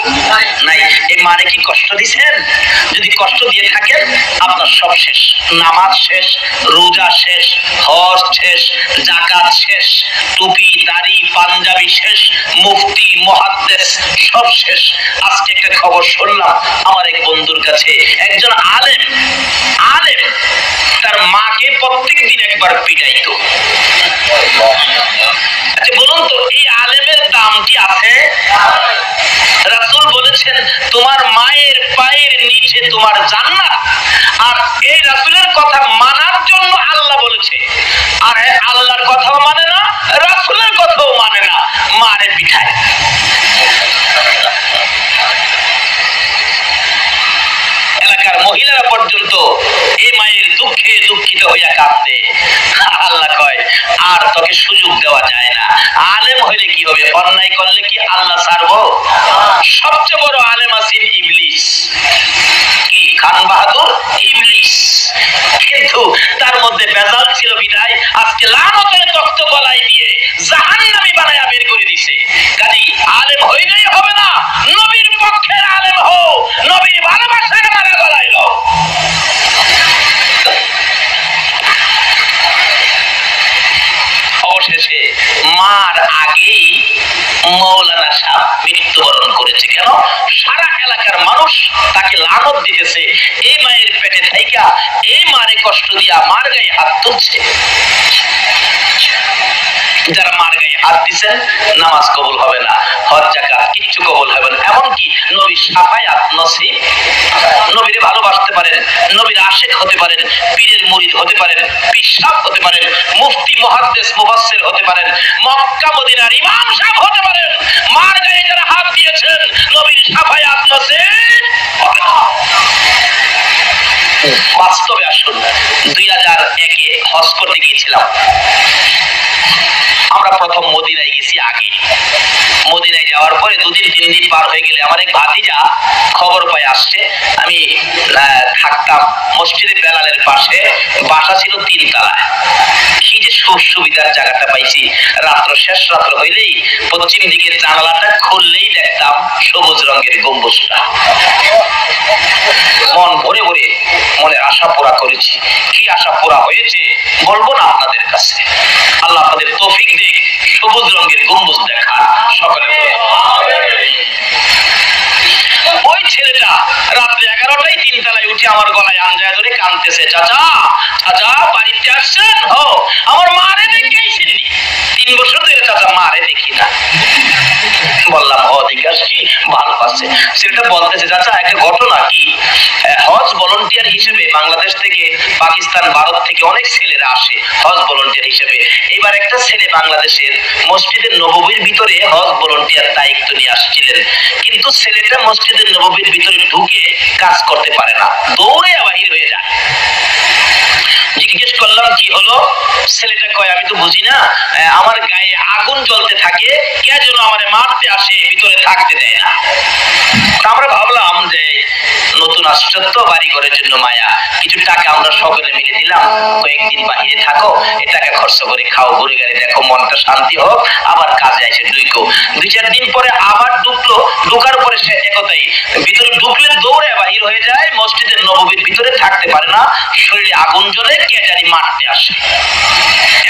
Speaker 1: নাই। এই মারে কি কষ্ট দিছেন? যদি কষ্ট দিয়ে থাকেন, আপনার সব শেষ। নামাজ শেষ, রোজা শেষ, হজ শেষ, যাকাত শেষ, টুপি দাড়ি পাঞ্জাবি শেষ, মুফতি মুহাদ্দিস সব শেষ। আজকে একটা খবর শুনলাম আমার এক বন্ধুর কাছে, একজন আলেম তার মাকে প্রত্যেকদিন একবার পিটাইতো। আচ্ছা বলুন তো, এই আলেমের দাম কি আছে? রাসূল বলেছেন, তোমার মায়ের পায়ের নিচে তোমার জান্নাত। আর এই রাসূলের কথা মানার জন্য আল্লাহ বলেছে, আর আল্লাহর কথাও মানে না, রাসূলের কথাও মানে না, মারে পিঠায়। এলাকার মহিলারা পর্যন্ত এই মায়ের দুঃখে দুঃখিত হইয়া কাঁদে। আল্লাহ কয় আর তোকে সুযোগ দেওয়া যায় না। আলেম হইলে কি হবে, অন্যায় করলে কি আল্লাহ ছাড়বো? সবচেয়ে বড় আলেম আছেন ইবলিস, কি খান বাহাদুর ইবলিস, কিন্তু তার মধ্যে বেজাল ছিল বিদায় আজকে লানতের তখ্ত গলায় দিয়ে জাহান্নামী বানায়া বের করে দিছে। কাজেই আলেম হইলেই হবে না, নবীর পক্ষের আলেম হও, নবীর ভালোবাসার মারা গলায় লও। অবশেষে মার আগেই মৌলানা সাহেব মৃত্যুবরণ করেছে। কেন? সারা এলাকার মানুষ তাকে লানত দিতেছে, এই মায়ের পেটে থাইকা এই মারে কষ্ট দিয়া মার গায়ে হাত তুলছে। যারা মার গায়ে হাত দিচ্ছেন নামাজ কবুল হবে না, হজ যাকাত কিচ্ছু কবুল হবে না। এমনকি নবী শাফায়াত নসিব, নবীরে ভালোবাসতে পারেন, নবীর আশিক হতে পারেন, পীরের মুরিদ হতে পারেন, পিশাব হতে পারেন, মুফতি মুহাদ্দিস মুফাসসির হতে পারেন, মক্কা মদিনার ইমাম সাহেব হতে পারেন, মার গায়ে যারা হাত দিয়েছেন নবীর শাফায়াত নসিব হবে না। বাস্তবে আসুন, 2001-এ হজ করতে গিয়েছিলাম। আমরা প্রথম মদিনায় গেছি আগে। মদিনায় যাওয়ার পরে 2-3 দিন পার হয়ে গেলে আমার এক ভাতিজা খবর পায় আসছে। আমি থাকতাম মসজিদে বেলালের পাশে, বাসা ছিল 3 তলায়। কি যে সুবিধার জায়গাটা পাইছি, রাত্র শেষ রাত্র হইলেই পশ্চিম দিকের জানালাটা খুললেই দেখতাম সবুজ রঙের গম্বুজটা। মন ভরে ভরে মনের আশা পুরা করেছি। কি আশা পুরা হয়েছে বলবো না আপনাদের কাছে। আল্লাহ আপনাদের তৌফিক দিক সবুজ রঙের গম্বুজ দেখা। সকলে ওই ছেলেটা রাত্রে 11টায় 3 তলায় উঠে আমার গলায় আঞ্জায় ধরে কাঁদতেছে, চাচা চাচা বাড়িতে আসছেন? হ, আমার মারে দেখেই চিনি। 3 বছর ধরে চাচা মারে দেখি না। বললাম হ দেখে আসছি, ভালো আছে। ছেলেটা বলতেছে, চাচা একটা ঘটনা কি, হজ ভলান্টিয়ার হিসেবে বাংলাদেশ থেকে, পাকিস্তান, ভারত থেকে অনেক ছেলেরা আসে হজ ভলান্টিয়ার হিসেবে। এবার একটা ছেলে বাংলাদেশের মসজিদের নববীর ভিতরে হজ ভলান্টিয়ার দায়িত্ব নিয়ে আসছিলেন, কিন্তু ছেলেটা মসজিদের নববীর ভিতরে ঢুকে কাজ করতে পারে না, দৌড়ে বাহির হয়ে যায়। জিজ্ঞেস করলাম কি হলো? ছেলেটা কয় আমি তো বুঝি না, আমার গায়ে আগুন জ্বলতে থাকে, কে যেন আমারে মারতে আসে, ভিতরে থাকতে দেয় না। আমরা ভাবলাম যে নতুন আশ্চর্য, বাড়ি ঘরের জন্য মায়া, কিছু টাকা আমরা সকলে মিলে দিলাম, কয়েকদিন বাহিরে থাকো, এ টাকা খরচ করে খাও, ঘুরে গাড়ি দেখো, মনটা শান্তি হোক, আবার কাজে আসে ঢুকো। 2-4 দিন পরে আবার ঢুকলো, ঢুকার পরে সে একতাই ভিতরে ঢুকলে দৌড়ে বাহির হয়ে যায়, মসজিদের নববীর ভিতরে থাকতে পারে না, শরীরে আগুন জ্বলে, কে জানি মারতে আসে,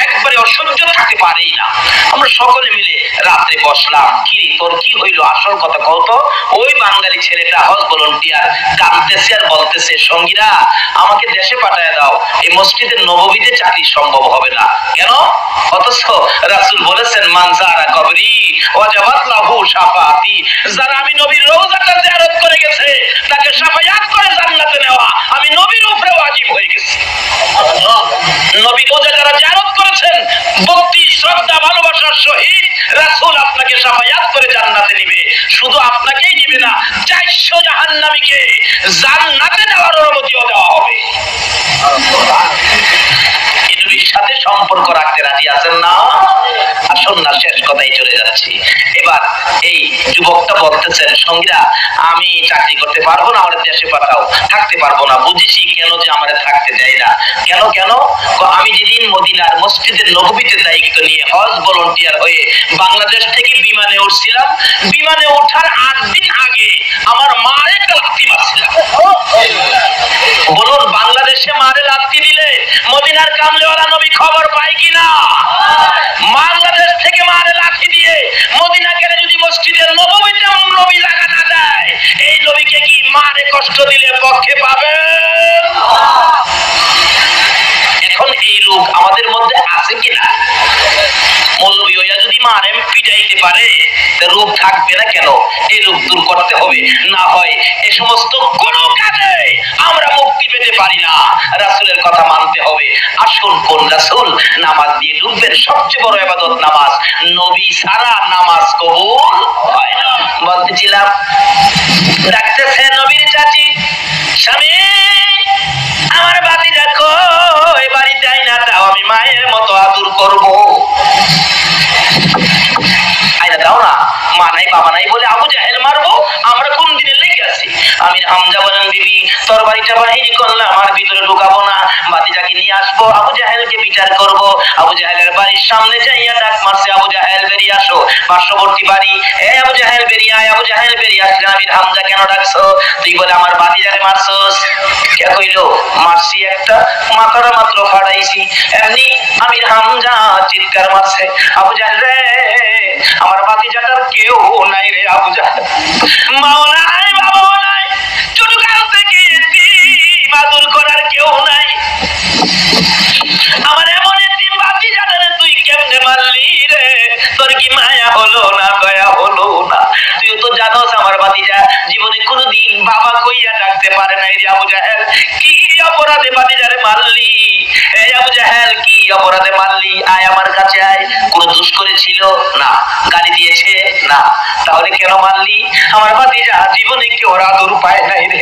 Speaker 1: একবারে অসহ্য থাকতে পারেই না। আমরা সকলে মিলে রাত্রে বসলাম, কি তোর কি হইলো, আসল কথা কত। ওই বাঙালি ছেলেটা হজ ভলান্টিয়ার কাঁদতেছে আর বলতেছে, সঙ্গীরা আমাকে দেশে পাঠায় দাও, এই মসজিদের নববীতে চাকরি সম্ভব হবে না। কেন? অথচ রাসূল বলেছেন, মান যারা কবরি ওয়াজাবাত লাহু শাফাআতি, যারা আমি নবীর রওজাটা জিয়ারত করে গেছে তাকে শাফায়াত করে জান্নাতে নেওয়া আমি নবীর উপরে ওয়াজিব হয়ে গেছে। নবীর রওজা যারা জিয়ারত করেছেন ভক্তি শ্রদ্ধা ভালোবাসার সহিত, রাসূল আপনাকে শাফায়াত করে জান্নাতে নেবে। শুধু আপনাকেই নেবে না, 400 জাহান্নামীকে জান্নাতে নেওয়ার অনুমতিও দেওয়া হবে। নবীর সাথে সম্পর্ক রাখতে রাজি আছেন না? আসুন না, শেষ কথাই চলে যাচ্ছি। এবার এই যুবকটা বলতেছেন, সঙ্গীরা আমি চাকরি করতে পারবো না, আমার দেশে পাঠাও। থাকতে পারবো না, বুঝেছি কেন যে আমার থাকতে দেয় না। কেন কেন? আমি যেদিন মদিনার মসজিদের নববীতে দায়িত্ব নিয়ে হজ ভলান্টিয়ার হয়ে বাংলাদেশ থেকে বিমানে উঠছিলাম, বিমানে ওঠার 8 দিন আগে আমার মার একটা লাথি মারছিলাম। বলুন, বাংলাদেশে মারে লাথি দিলে মদিনার কামলেওয়ালা নবী খবর পায় কিনা? বাংলাদেশ থেকে মারে লাথি দিয়ে মদিনা গেলে যদি মসজিদের নববীতে নবী জায়গা না দেয়, এই নবীকে কি মারে কষ্ট দিলে পক্ষে পাবেন? এখন এই রোগ আমাদের মধ্যে আছে কিনা? মৌলবী হইয়া যদি মারে পিটাইতে পারে, রোগ থাকবে না কেন? এই রোগ দূর করতে হবে, না হয় এই সমস্ত কোন কাজে আমরা মুক্তি পেতে পারি না। রাসূলের কথা মানতে হবে। আসুন, কোন রাসূল? নামাজ দিয়ে ঢুকবেন, সবচেয়ে বড় ইবাদত নামাজ, নবী ছাড়া নামাজ কবুল হয় না। বলতেছিলাম, ডাকতেছে নবীর চাচি, স্বামী তরবারিটা বাহির করলাম, আর ভিতরে ঢুকাবো না, ভাতিজাকে নিয়ে আসবো, আবু জাহেলকে বিচার করব। আবু জাহেলের বাড়ির সামনে যাইয়া ডাক মারছে, আবু জাহেল বেরিয়ে আসো, পার্শ্ববর্তী বাড়ি। এ আবু জাহেল বেরিয়ে আয়, আবু জাহেল বেরিয়ে আসলে, আমির হামজা কেন ডাকছো? তুই বলে আমার ভাতিজারে মারছস। কে কইলো? মারছি একটা, মাথাটা মাত্র ফাটাইছি। এমনি আমির হামজা চিৎকার মারছে, আবু জাহেল রে, আমার ভাতিজাটার কেউ নাই রে আবু জাহেল, মাও নাই, বাবাও নাই, ছোট কাল থেকে মাদুর করার কেউ নাই। আমার এমন একটি ভাতিজাটারে তুই কেমনে মারলি রে? তোর কি মায়া হলো না, দয়া হলো না? তুই তো জানোস আমার ভাতিজা জীবনে কোনোদিন বাবা কইয়া ডাকতে পারে নাই রে আবু জাহেল। কি অপরাধে ভাতিজারে মারলি? এই আবু জাহেল কি অপরাধে মারলি? আয় আমার কাছে আয়। কোনো দোষ করেছিল না? গালি দিয়েছে না? তাহলে কেন মারলি? আমার ভাতিজা জীবনে কেউ আদর পায় নাই রে।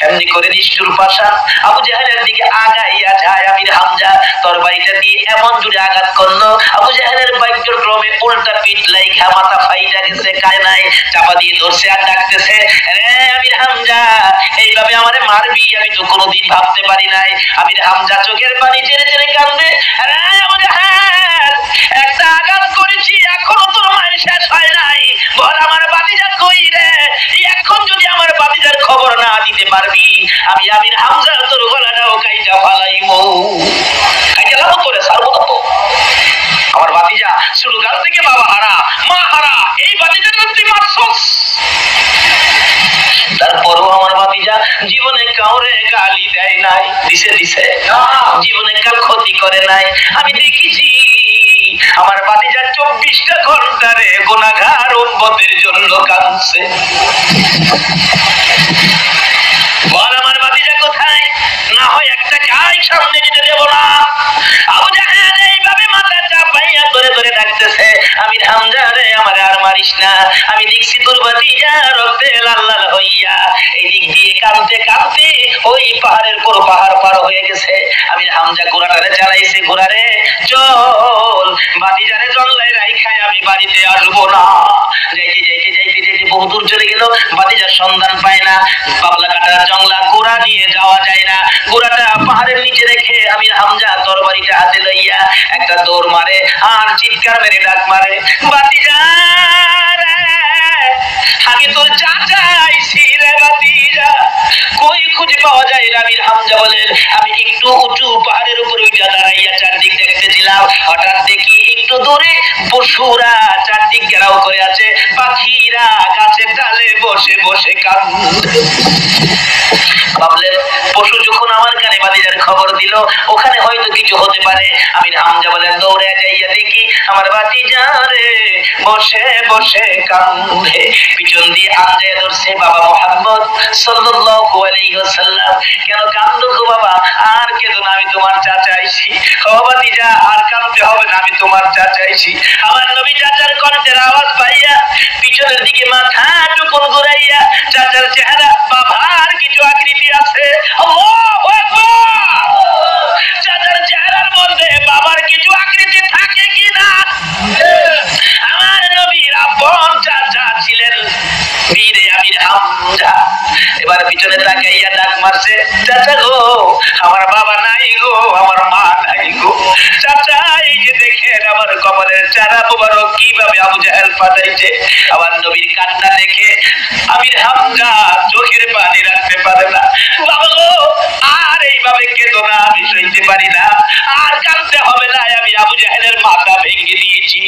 Speaker 1: এমনি করে নিষ্ঠুর পাশা আবু জাহেলের দিকে আগাইয়া যায় আমির হামজা, তরবারিটা দিয়ে এমন জোরে আঘাত করলো, আবু জাহেলের ভাগ্যক্রমে উল্টা পিঠ লাইগা মাথা ফাইটা গেছে, কায় নাই, চাপা দিয়ে ধরছে আর ডাকতেছে, রে আমির হামজা, এইভাবে আমারে মারবি আমি তো কোনোদিন ভাবতে পারি নাই। আমির হামজা চোখের পানি ছেড়ে ছেড়ে কান্দে, রে আবু জাহেল, একটা আঘাত করেছি, এখনো তোর মায়ের শেষ হয় নাই, বল আমার ভাতিজা কই রে? এখন যদি আমার ভাতিজার খবর না দিতে পারবি, আমি আমির হামজা তোর গলাটাও কাইটা ফালাইমু। কাইটা লাভ করে সারবো না তো। আমার ভাতিজা শুরু কাল থেকে বাবা হারা, মা হারা, এই ভাতিজাটা তুই মারছস। তারপরও আমার ভাতিজা জীবনে কাউরে গালি দেয় নাই, দিছে দিছে, জীবনে কার ক্ষতি করে নাই। আমি দেখেছি আমার ভাতিজা 24টা ঘন্টারে গুনাহগার উম্মতের জন্য কাঁদছে। বল আমার ভাতিজা কোথায়? না হয় একটা গায় সামনে যেতে দেব না। আবু জাহেল এইভাবে মাথা চাপাইয়া ধরে ধরে ডাকতেছে, আমির হামজা রে, আমার আর মারিস না। আমি দেখছি তোর ভাতিজা রক্তে লাল লাল হইয়া এই দিক দিয়ে কাঁদতে কাঁদতে ওই পাহাড়ের পর পাহাড় পার হয়ে গেছে। আমির হামজা ঘোড়াটারে চালাইছে, ঘোড়ারে চল, ভাতিজারে জঙ্গলায় রাইখায় আমি বাড়িতে আসবো না। যাইতে যাইতে যাইতে যাইতে বহুদূর চলে গেল, ভাতিজার সন্ধান পায় না। বাবলা কাটার জঙ্গলা ঘোড়া নিয়ে যাওয়া যায় না, ঘোড়াটা পাহাড়ের নিচে রেখে আমির হামজা তরবারিটা হাতে লইয়া একটা দৌড় মারে আর চিৎকার মেরে ডাক মারে, ভাতিজা রে, আমি তোর চাচা আইছি রে ভাতিজা, কই খুঁজে পাওয়া যায় না? আমির হামজা বলেন, আমি একটু উঁচু পাহাড়ের উপর উঠে দাঁড়াইয়া চারদিক দেখতেছিলাম, হঠাৎ দেখি একটু দূরে পশুরা চারদিক ঘেরাও করে আছে, পাখিরা গাছের ডালে বসে বসে কাঁদছে। ভাবলেন পশু যখন আমার কানে ভাতিজার খবর দিল, ওখানে হয়তো কিছু হতে পারে। আমির হামজা বলেন, দৌড়ে যাইয়া দেখি আমার ভাতিজা রে বসে বসে কাঁদে। পিছন দিয়ে আঞ্জায় ধরছে বাবা মুহাম্মদ সাল্লাল্লাহু আলাইহি ওয়াসাল্লাম। কেন কান্দো গো বাবা? আর কেঁদো না, আমি তোমার চাচা আইছি। ও ভাতিজা, আর কাঁদতে হবে না, আমি তোমার চাচা আইছি। আমার নবী চাচার কণ্ঠের আওয়াজ পাইয়া পিছনের দিকে মাথা টুকুন ঘুরাইয়া, চাচার চেহারা বাবার কিছু আকৃতি আছে, আল্লাহু আকবার, চাচার চেহারার মধ্যে বাবার কিছু আকৃতি থাকে কিনা? আমার নবীর আপন চাচা ছিলেন বীরে আমির হামজা। এবার পিছনে তাকাইয়া ডাক মারছে, চাচা গো, আমার বাবা নাই গো, আমার মা নাই গো। চাচা এই যে দেখেন আমার কপালের চারা মুবারক কিভাবে আবু জাহেল ফাটাইছে। আমার নবীর কান্না দেখে আমির হামজা চোখের পানি রাখতে পারে না। বাবা গো, আর এইভাবে কেঁদো না, আমি সইতে পারি না, আর কাঁদতে হবে না, আমি আবু জাহেলের মাথা ভেঙে দিয়েছি।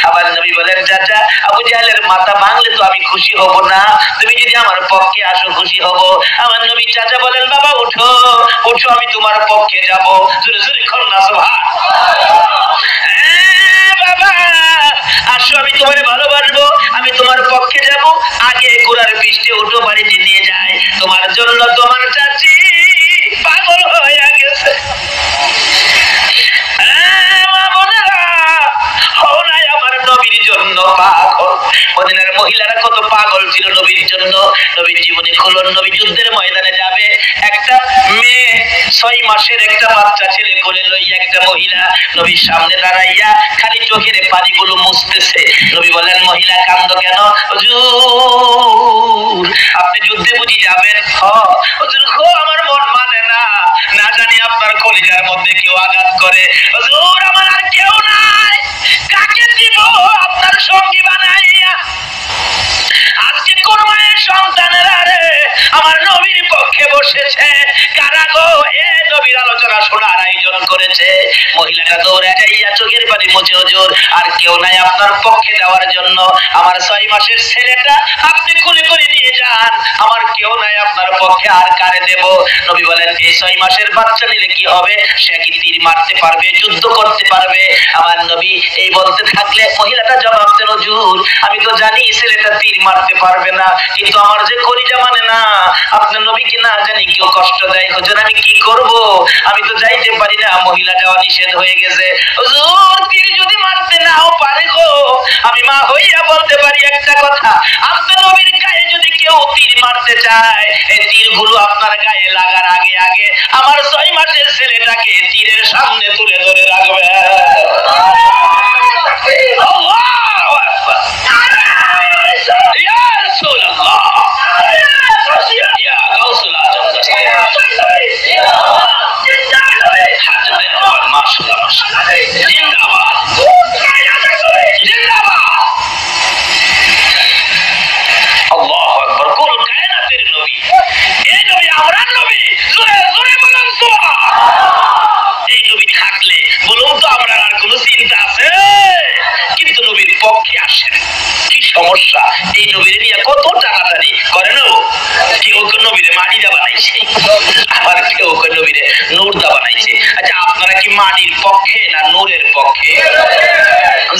Speaker 1: আমার নবী বলেন, চাচা আবু জাহেলের মাথা ভাঙলে তো আমি খুশি হব না, তুমি যদি আমার পক্ষে আসো খুশি হব। আমার নবী চাচা বলেন, বাবা উঠো উঠো, আমি তোমার পক্ষে যাব। জোরে জোরে কন্যা সুবহানাল্লাহ। বাবা আসো, আমি তোমারে ভালোবাসবো, আমি তোমার পক্ষে যাব। আগে ঘোড়ার পিষ্টে উঠো, বাড়িতে নিয়ে যায়, তোমার জন্য তোমার চাচি পাগল হয়ে গেছে। নবীর জন্য পাগল। মদিনার মহিলারা কত পাগল ছিল নবীর জন্য। নবীর জীবনে খোলন, নবী যুদ্ধের ময়দানে যাবে, একটা মেয়ে 6 মাসের একটা বাচ্চা ছেলে কোলে লইয়া একটা মহিলা নবীর সামনে দাঁড়াইয়া খালি চোখের পানিগুলো মুছতেছে। নবী বলেন, মহিলা কান্দো কেন? হুজুর আপনি যুদ্ধে বুঝি যাবেন? হুজুর গো আমার মন মানে না, না জানি আপনার কলিজার মধ্যে কেউ আঘাত করে। হুজুর আমার আর কেউ নাই, কাকে দিব আপনার সঙ্গী বানাইয়া? আজকে কোন মায়ের সন্তানেরা রে আমার নবীর পক্ষে বসেছে, কারা গো এ নবীর আলোচনা শোনার আয়োজন করেছে? মহিলাটা দৌড়ে যাইয়া চোখের পানি মুছে, হুজুর আর কেউ নাই আপনার পক্ষে দেওয়ার জন্য, আমার 6 মাসের ছেলেটা আপনি কোলে করে নিয়ে যান, আমার কেউ নাই আপনার পক্ষে, আর কারে দেব? নবী বলেন, এই 6 মাসের বাচ্চা নিলে কি হবে? সে কি তীর মারতে পারবে, যুদ্ধ করতে পারবে? আমার নবী এই বলতে থাকলে মহিলাটা জবাব দেন, হুজুর আমি তো জানি ছেলেটা তীর মারতে পারবে না, কিন্তু আমার যে কলিজা মানে না, আপনার নবীকে না জানি কেউ কষ্ট দেয়, হুজুর আমি কি করব? আমি তো যাইতে পারি না, মহিলা যাওয়া নিষেধ হয়ে গেছে। হুজুর তীর যদি মারতে নাও পারে গো, আমি মা হইয়া বলতে পারি একটা কথা, আপনার নবীর গায়ে যদি কেউ তীর মারতে চায়, এই তীরগুলো আপনার গায়ে লাগার আগে আগে আমার 6 মাসের ছেলেটাকে তীরের সামনে তুলে ধরে রাখবে। আল্লাহু আকবার। ইয়া রাসূলুল্লাহ, ইয়া গাউসুল আজম, মাশাআল্লাহ মাশাআল্লাহ, জিন্দাবাদ জিন্দাবাদ, আল্লাহু আকবার। কুল কায়নাতের নবী, এই নবী আমরার নবী, জোরে জোরে বলুন সুবহান। এই নবী থাকলে বলুন তো আমরা আর কোনো চিন্তা আছে? কিন্তু নবীর পক্ষে আসেন, কি সমস্যা? এই নবীর নিয়ে কত টানাটানি করেন, কেউ কেউ নবীরে মাটিদা বানাইছে, আবার কেউ কেউ নবীরে নূরদা বানাইছে। আচ্ছা আপনারা কি মাটির পক্ষে না নূরের পক্ষে?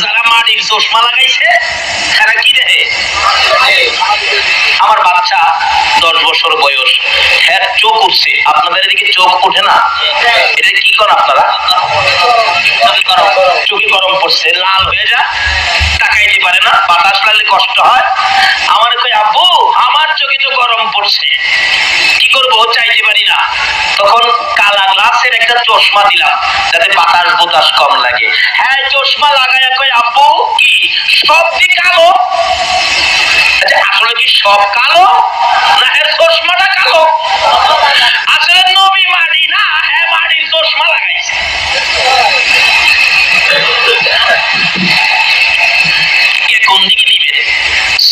Speaker 1: যারা মাটির চশমা লাগাইছে তারা কি দেখে? আমার বাচ্চা 10 বছর বয়স, হ্যাঁ চোখ উঠছে, আপনাদের এদিকে চোখ ওঠে না? এটা কি করেন আপনারা? চোখে গরম পড়ছে, লাল হয়ে যায়, তাকাইতে পারে না, বাতাস লাগলে কষ্ট হয়। আমার কই আব্বু আমার চোখে তো গরম পড়ছে, কি করবো, চাইতে পারি না। তখন কালা গ্লাসের একটা চশমা দিলাম যাতে বাতাস বাতাস কম লাগে। হ্যাঁ চশমা লাগাইয়া কই আব্বু কি সব দি কালো? আচ্ছা আসলে কি সব কালো না এর চশমাটা কালো? আসলে নবী মাড়ি না, হ্যাঁ মাড়ির চশমা লাগাইছে। কোন দিকে নিবেন?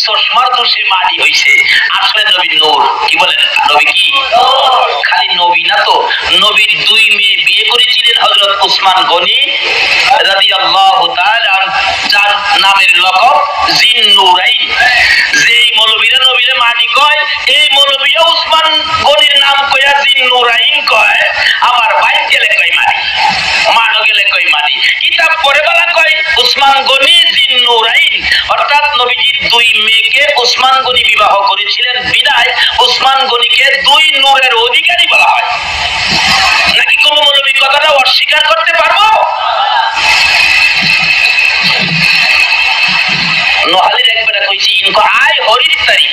Speaker 1: চশমার দোষে মাটি হইছে, আসলে নবী নূর। কি বলেন, নবী কি? খালি নবী না তো, নবীর 2 মেয়ে বিয়ে করেছিলেন হযরত ওসমান গনি রাদিয়াল্লাহু তাআলা, যার নামের লকব জিন্নুরাইন। যেই মৌলবীরা নবীরে মাটি কয়, এই মৌলবীও ওসমান গনির নাম কইয়া জিন্নুরাইন কয়, আবার বাইক গেলে কয় মাটি, মাড়ো গেলে কয় মাটি। কিতাব পড়ে বলা কয় ওসমান গনি জিন্নুরাইন, অর্থাৎ নবীজির 2 মেয়েকে ওসমান গনি বিবাহ করেছিলেন, বিদায় ওসমান গনিকে 2 নূরের অধিকারী বলা হয়। নাকি কোন মৌলবী কথাটা অস্বীকার করতে পারবো? নোহালির একবার কইছি ইনকো আয় হরিত্তারি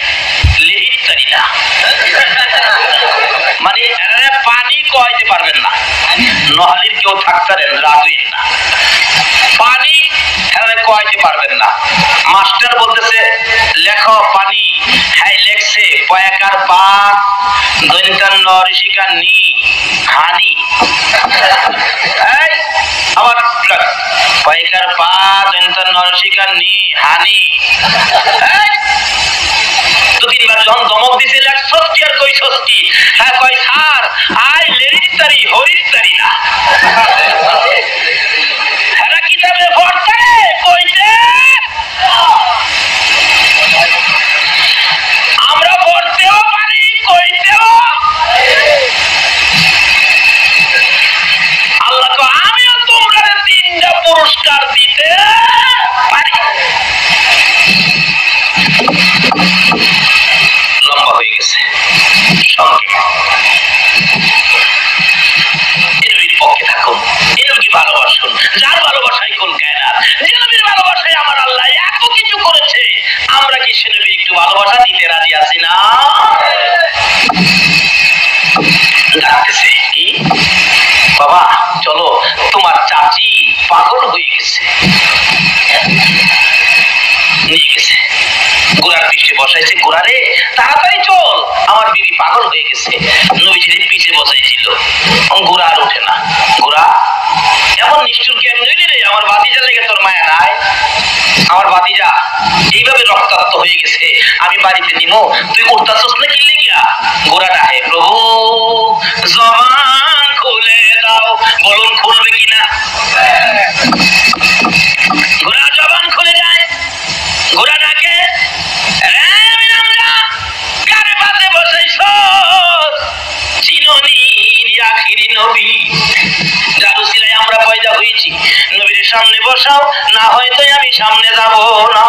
Speaker 1: লিহিত্তারি না, মানে পানি কইতে পারবেন না। নোহালির কেউ থাকতারেন রাজুইন না, পানি কইতে পারবেন না। মাস্টার বলতেছে লেখো পানি, হ্যাঁ লেখছে পয়াকার পা দৈন্তান ঋষিকার নি হানি, এই আবার পয়াকার পা দৈন্তান ঋষিকার নি হানি। 2-3 বার যখন দমক দিছে লেখছস কি আর কইছস কি? হ্যাঁ কই স্যার আই লেরিত্তারি হরিত্তারি না। এরা কিতাবে পড়তে কইতে আমরা পড়তেও পারি কইতেও। আল্লাহ তো আমিও তোমরা 3টা পুরস্কার দিতে পারি। লম্বা হয়ে গেছে এনবির পক্ষে থাকুন, এনবিকে ভালোবাসুন, যার ভালোবাসায় কুল কায়নাত, যে নবীর ভালোবাসায় আমার আল্লাহ এত কিছু করেছে, আমরা কি সে নবী একটু ভালোবাসা দিতে রাজি আছি না? ডাকতেছে কি বাবা চলো, তোমার চাচি পাগল হয়ে গেছে। নিয়ে গেছে, ঘোড়ার পিঠে বসাইছে। ঘোড়া রে তাড়াতাড়ি চল, আমার বিবি পাগল হয়ে গেছে। নবীজির পিঠে বসাইছিল, ঘোড়া আর ওঠে না। ঘোড়া এমন নিষ্ঠুর কেমন হইলি রে, আমার ভাতিজা লেগে তোর মায়া নাই? আমার ভাতিজা এইভাবে রক্তাক্ত হয়ে গেছে, আমি বাড়িতে নিমো, তুই উঠতাছস না কি লিগা? ঘোড়া ডাহে, প্রভু জবান খুলে দাও, বলুন খুলবে কিনা? ঘোড়া জবান খুলে যায়। ঘোড়া ডাকে, কারে পাশে বসাইছ? চিননির আখিরি নবী, যার উসিলায় আমরা পয়দা হয়েছি, নবীর সামনে বসাও, না হয়তো আমি সামনে যাব না।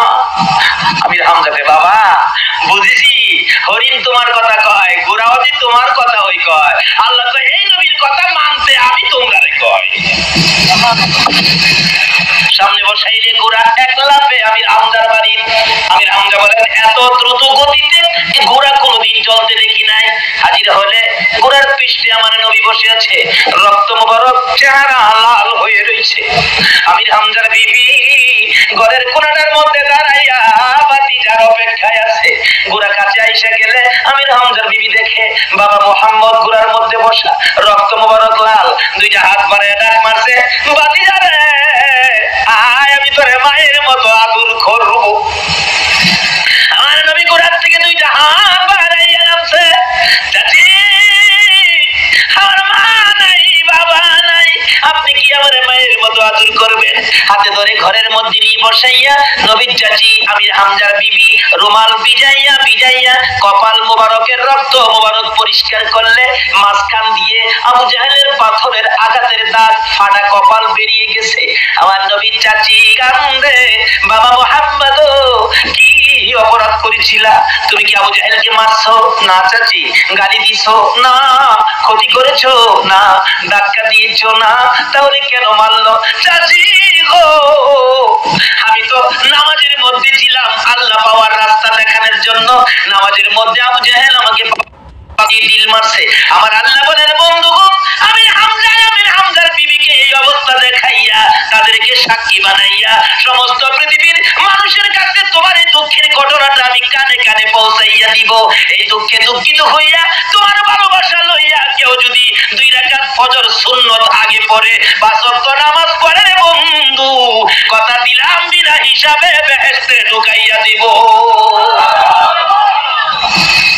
Speaker 1: আমি হামজাকে, বাবা বুঝেছি, হরিণ তোমার কথা কয়, ঘোড়াও যে তোমার কথা ওই কয়। আল্লাহ কয় এই নবীর কথা মানতে আমি তোমরা রে কয়। সামনে বসাইলে ঘোড়া এক লাফে আমির হামজার বাড়ি। আমির হামজা বলেন, এত দ্রুত গতিতে ঘোড়া কোনোদিন চলতে দেখি নাই। হাজির হলে ঘোড়ার পৃষ্ঠে আমার নবী বসে আছে, রক্ত মোবারক, চেহারা লাল হয়ে রয়েছে। আমির হামজার বিবি ঘরের কোণাটার মধ্যে দাঁড়াইয়া ভাতিজার অপেক্ষায় আছে। ঘোড়া কাছে আইসা গেলে আমির হামজার বিবি দেখে বাবা মোহাম্মদ ঘোড়ার মধ্যে বসা, রক্ত মোবারক লাল, দুইটা হাত বাড়াইয়া ডাক মারছে, ভাতিজা রে আয়, আমি তোরে মায়ের মতো আদর করব। আমার নবী ঘোড়ার থেকে দুইটা হাত বাড়াইয়া নামছে, চাচি আমার মা নাই, বাবা নাই, আপনি কি আমার মায়ের মতো আদর করবেন? হাতে ধরে ঘরের মধ্যে নিয়ে বসাইয়া নবীর চাচি আমির হামজার বিবি রুমাল ভিজাইয়া ভিজাইয়া কপাল মোবারকের রক্ত মোবারক পরিষ্কার করলে, মাঝখান দিয়ে আবু জাহেলের পাথরের আঘাতের দাগ, ফাটা কপাল বেরিয়ে গেছে। আমার নবীর চাচি কান্দে, বাবা মোহাম্মদ কি অপরাধ করেছিলা? তুমি কি আবু জাহেলকে মারছো? না চাচি। গালি দিছো? না। ক্ষতি করেছো? না। ধাক্কা দিয়েছো? না। তাহলে কেন মারলো? চাচি গো, আমি তো নামাজের মধ্যে ছিলাম আল্লাহ পাওয়ার রাস্তা দেখানোর জন্য। নামাজের মধ্যে আবু জাহেল আমাকে দিল মারছে। আমার আল্লাহ বলেন, বন্ধু গো, আমি হামজার বিবিকে এই অবস্থা দেখাইয়া তাদেরকে সাক্ষী বানাইয়া সমস্ত পৃথিবীর মানুষের কাছে তোমার এই দুঃখের ঘটনাটা আমি কানে কানে পৌঁছাইয়া দিব। এই দুঃখে দুঃখিত হইয়া তোমার ভালোবাসা লইয়া কেউ যদি 2 রাকাত ফজর সুন্নত আগে পড়ে 5 ওয়াক্ত নামাজ পড়ে রে বন্ধু, কথা দিলাম বিনা হিসাবে বেহেশতে ঢুকাইয়া দিব।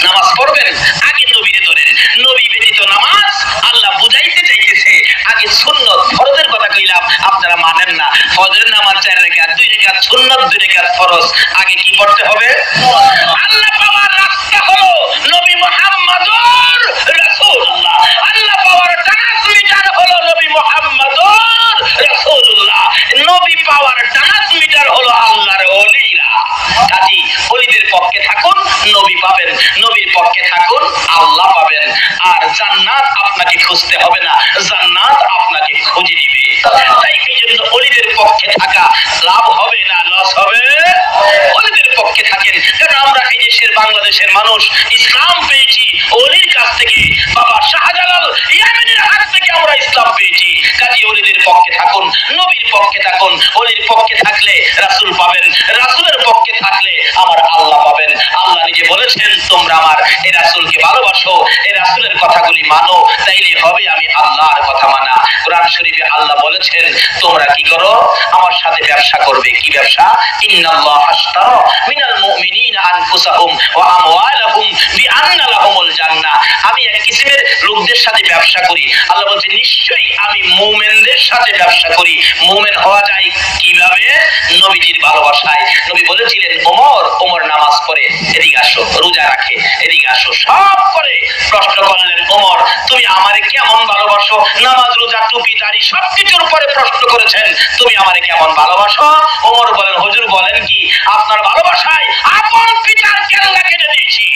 Speaker 1: নামাজ পড়বেন, আগে নবীরে ধরেন। নবী ব্যতীত নামাজ আল্লাহ বুঝাইতে চাইতেছে। আগে সুন্নত ফরজের কথা কইলাম, আপনারা মানেন না। ফজরের নামাজ 4 রাকাত, 2 রাকাত সুন্নত, 2 রাকাত ফরজ। আগে কি পড়তে হবে? আল্লাহ পাওয়ার রাস্তা হলো নবী মুহাম্মদুর রাসূলুল্লাহ। আল্লাহ পাওয়ার ট্রান্সমিটার হলো নবী মুহাম্মদুর রাসূলুল্লাহ। নবী পাওয়ার ট্রান্সমিটার হলো আল্লাহর ওলিরা। কাজী ওলিদের পক্ষে থাকুন, নবী পাবেন। নবীর পক্ষে থাকুন, আল্লাহ পাবেন। আর জান্নাত আপনাকে খুঁজতে হবে না, জান্নাত আপনাকে খুঁজে দিবে। তাই এই জন্য ওলিদের পক্ষে থাকা লাভ হবে না লস হবে? ওলিদের পক্ষে থাকেন। কারণ আমরা এই দেশের বাংলাদেশের মানুষ ইসলাম পেয়েছি ওলির কাছ থেকে। বাবা শাহজালাল ইয়ামেনের হাত থেকে আমরা ইসলাম পেয়েছি। কাজী ওলিদের পক্ষে থাকুন, নবীর পক্ষে থাকুন। ওলির পক্ষে থাকলে রাসূল পাবেন, রাসূলের পক্ষে থাকলে আমার আল্লাহ পাবেন। আল্লাহ নিজে বলেছেন, তোমরা আমার এই রাসূলকে ভালোবাসো, এই রাসূলের কথাগুলি মানো, তাইলে হবে আমি আল্লাহর কথা মানা। কোরআন শরীফে আল্লাহ বলেছেন, তোমরা কি করো? আমার সাথে ব্যবসা করবে। কি ব্যবসা? ইন্নাল্লাহ আশতারা মিনাল মুমিনিনা আনফুসাহুম ওয়া আমওয়ালাহুম বিআন্না লাহুমুল জান্নাহ। আমি এক কিসিমের লোকদের সাথে ব্যবসা করি। আল্লাহ বলছে, নিশ্চয়ই আমি মুমিনদের সাথে ব্যবসা করি। মুমিন হওয়া যায় কিভাবে? নবীজির ভালোবাসায়। নবী বলেছিলেন, ওমর নামাজ পড়ে, এদিকে আসো, রোজা রাখে, এদিকে আসো, সব করে। প্রশ্ন করলেন, ওমর তুমি আমারে কেমন ভালোবাসো? নামাজ, রোজা, টুপি, দাড়ি সবকিছুর পরে প্রশ্ন করেছেন, তুমি আমারে কেমন ভালোবাসো? ওমর বলেন, হুজুর বলেন কি, আপনার ভালোবাসায় আপন পিতার কেল্লা কেটে দিয়েছি।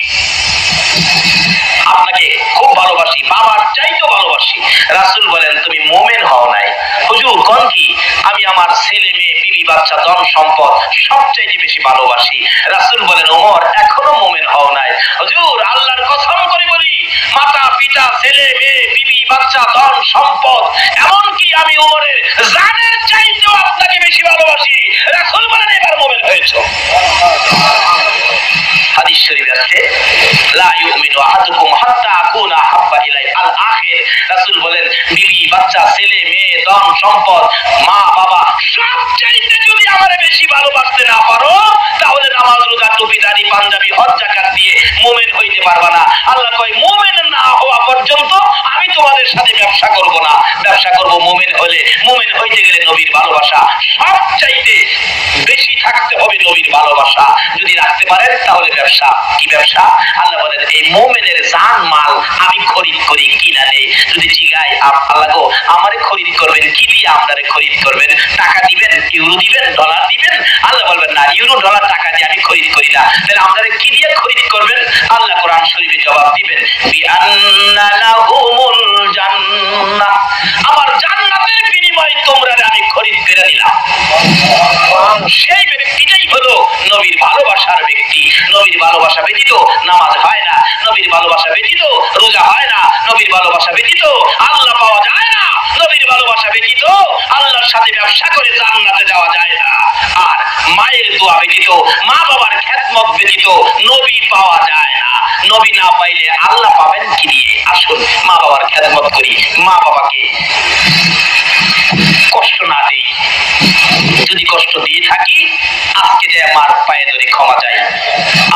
Speaker 1: আপনাকে খুব ভালোবাসি, বাবার চাইতে ভালোবাসি। রাসূল বলেন, তুমি মুমিন হও নাই। হুজুর কোন কি? আমি আমার ছেলে মেয়ে, বিবি বাচ্চা, ধন সম্পদ সবচাইতে বেশি ভালোবাসি। রাসূল বলেন, ওমর এখনো মুমিন হও নাই। হুজুর আল্লাহর কসম করে বলি, মাতা পিতা, ছেলে মেয়ে, বিবি বাচ্চা, ধন সম্পদ, এমনকি আমি উমরের জানের চাইতেও আপনাকে বেশি ভালোবাসি। রাসূল বলেন এবার মুমিন হয়েছো। হাদিস শরীফে আছে লা ইউমিনু আহাদুকুম হাত্তা আকুনা হাব্বা ইলাই আল আখির। রাসূল বলেন বিবি, বাচ্চা, ছেলে মেয়ে, ধন সম্পদ, মা বাবা সব চাইতে যদি আমারে বেশি ভালোবাসতে না পারো, তাহলে নামাজ, রোজা, টুপি, দাড়ি, পাঞ্জাবি, হজ, যাকাত দিয়ে মুমিন হইতে পারবা না। আল্লাহ কয় মুমিন না হওয়া পর্যন্ত আমি তোমাদের সাথে ব্যবসা করব না। ব্যবসা করব মুমিন হলে। মুমিন হইতে গেলে নবীর ভালোবাসা সব চাইতে বেশি থাকতে হবে। নবীর ভালোবাসা যদি রাখতে পারেন তাহলে ব্যবসা। কি ব্যবসা? আল্লাহ বলেন এই মুমিনের জান মাল আমি খরিদ করি, কিনা নেই। যদি জিগায় আল্লাহ গো আমারে খরিদ করবেন কি দিয়ে? আপনারে খরিদ করবেন, টাকা দিবেন, ইউরো দিবেন, ডলার দিবেন? আল্লাহ বলবেন না, ইউরো ডলার টাকা দিয়ে আমি খরিদ করি না। তাহলে আপনারে কি দিয়ে খরিদ করবেন? আল্লাহ কোরআন শরীফে জবাব দিবেন বিআন্না লাহুমুল জান্নাহ, আমার জান্নাতের বিনিময়ে তোমরা আমি খরিদ করে দিলাম। সেই ব্যক্তিটাই হলো নবীর ভালোবাসার ব্যক্তি। নবীর ভালোবাসা ব্যতীত নামাজ হয় না, নবীর ভালোবাসা ব্যতীত রোজা হয় না, নবীর ভালোবাসা ব্যতীত আল্লাহ পাওয়া যায় না, নবীর ভালোবাসা ব্যতীত আল্লাহর সাথে ব্যবসা করে জান্নাতে যাওয়া যায় না। আর মায়ের দোয়া ব্যতীত, মা বাবার খেদমত ব্যতীত নবী পাওয়া যায় না। নবী না পাইলে আল্লাহ পাবেন কি দিয়ে? আসুন মা বাবার খেদমত করি, মা বাবাকে কষ্ট না দেই। যদি কষ্ট দিয়ে থাকি আজকে যে মার পায়ে ধরে ক্ষমা চাই।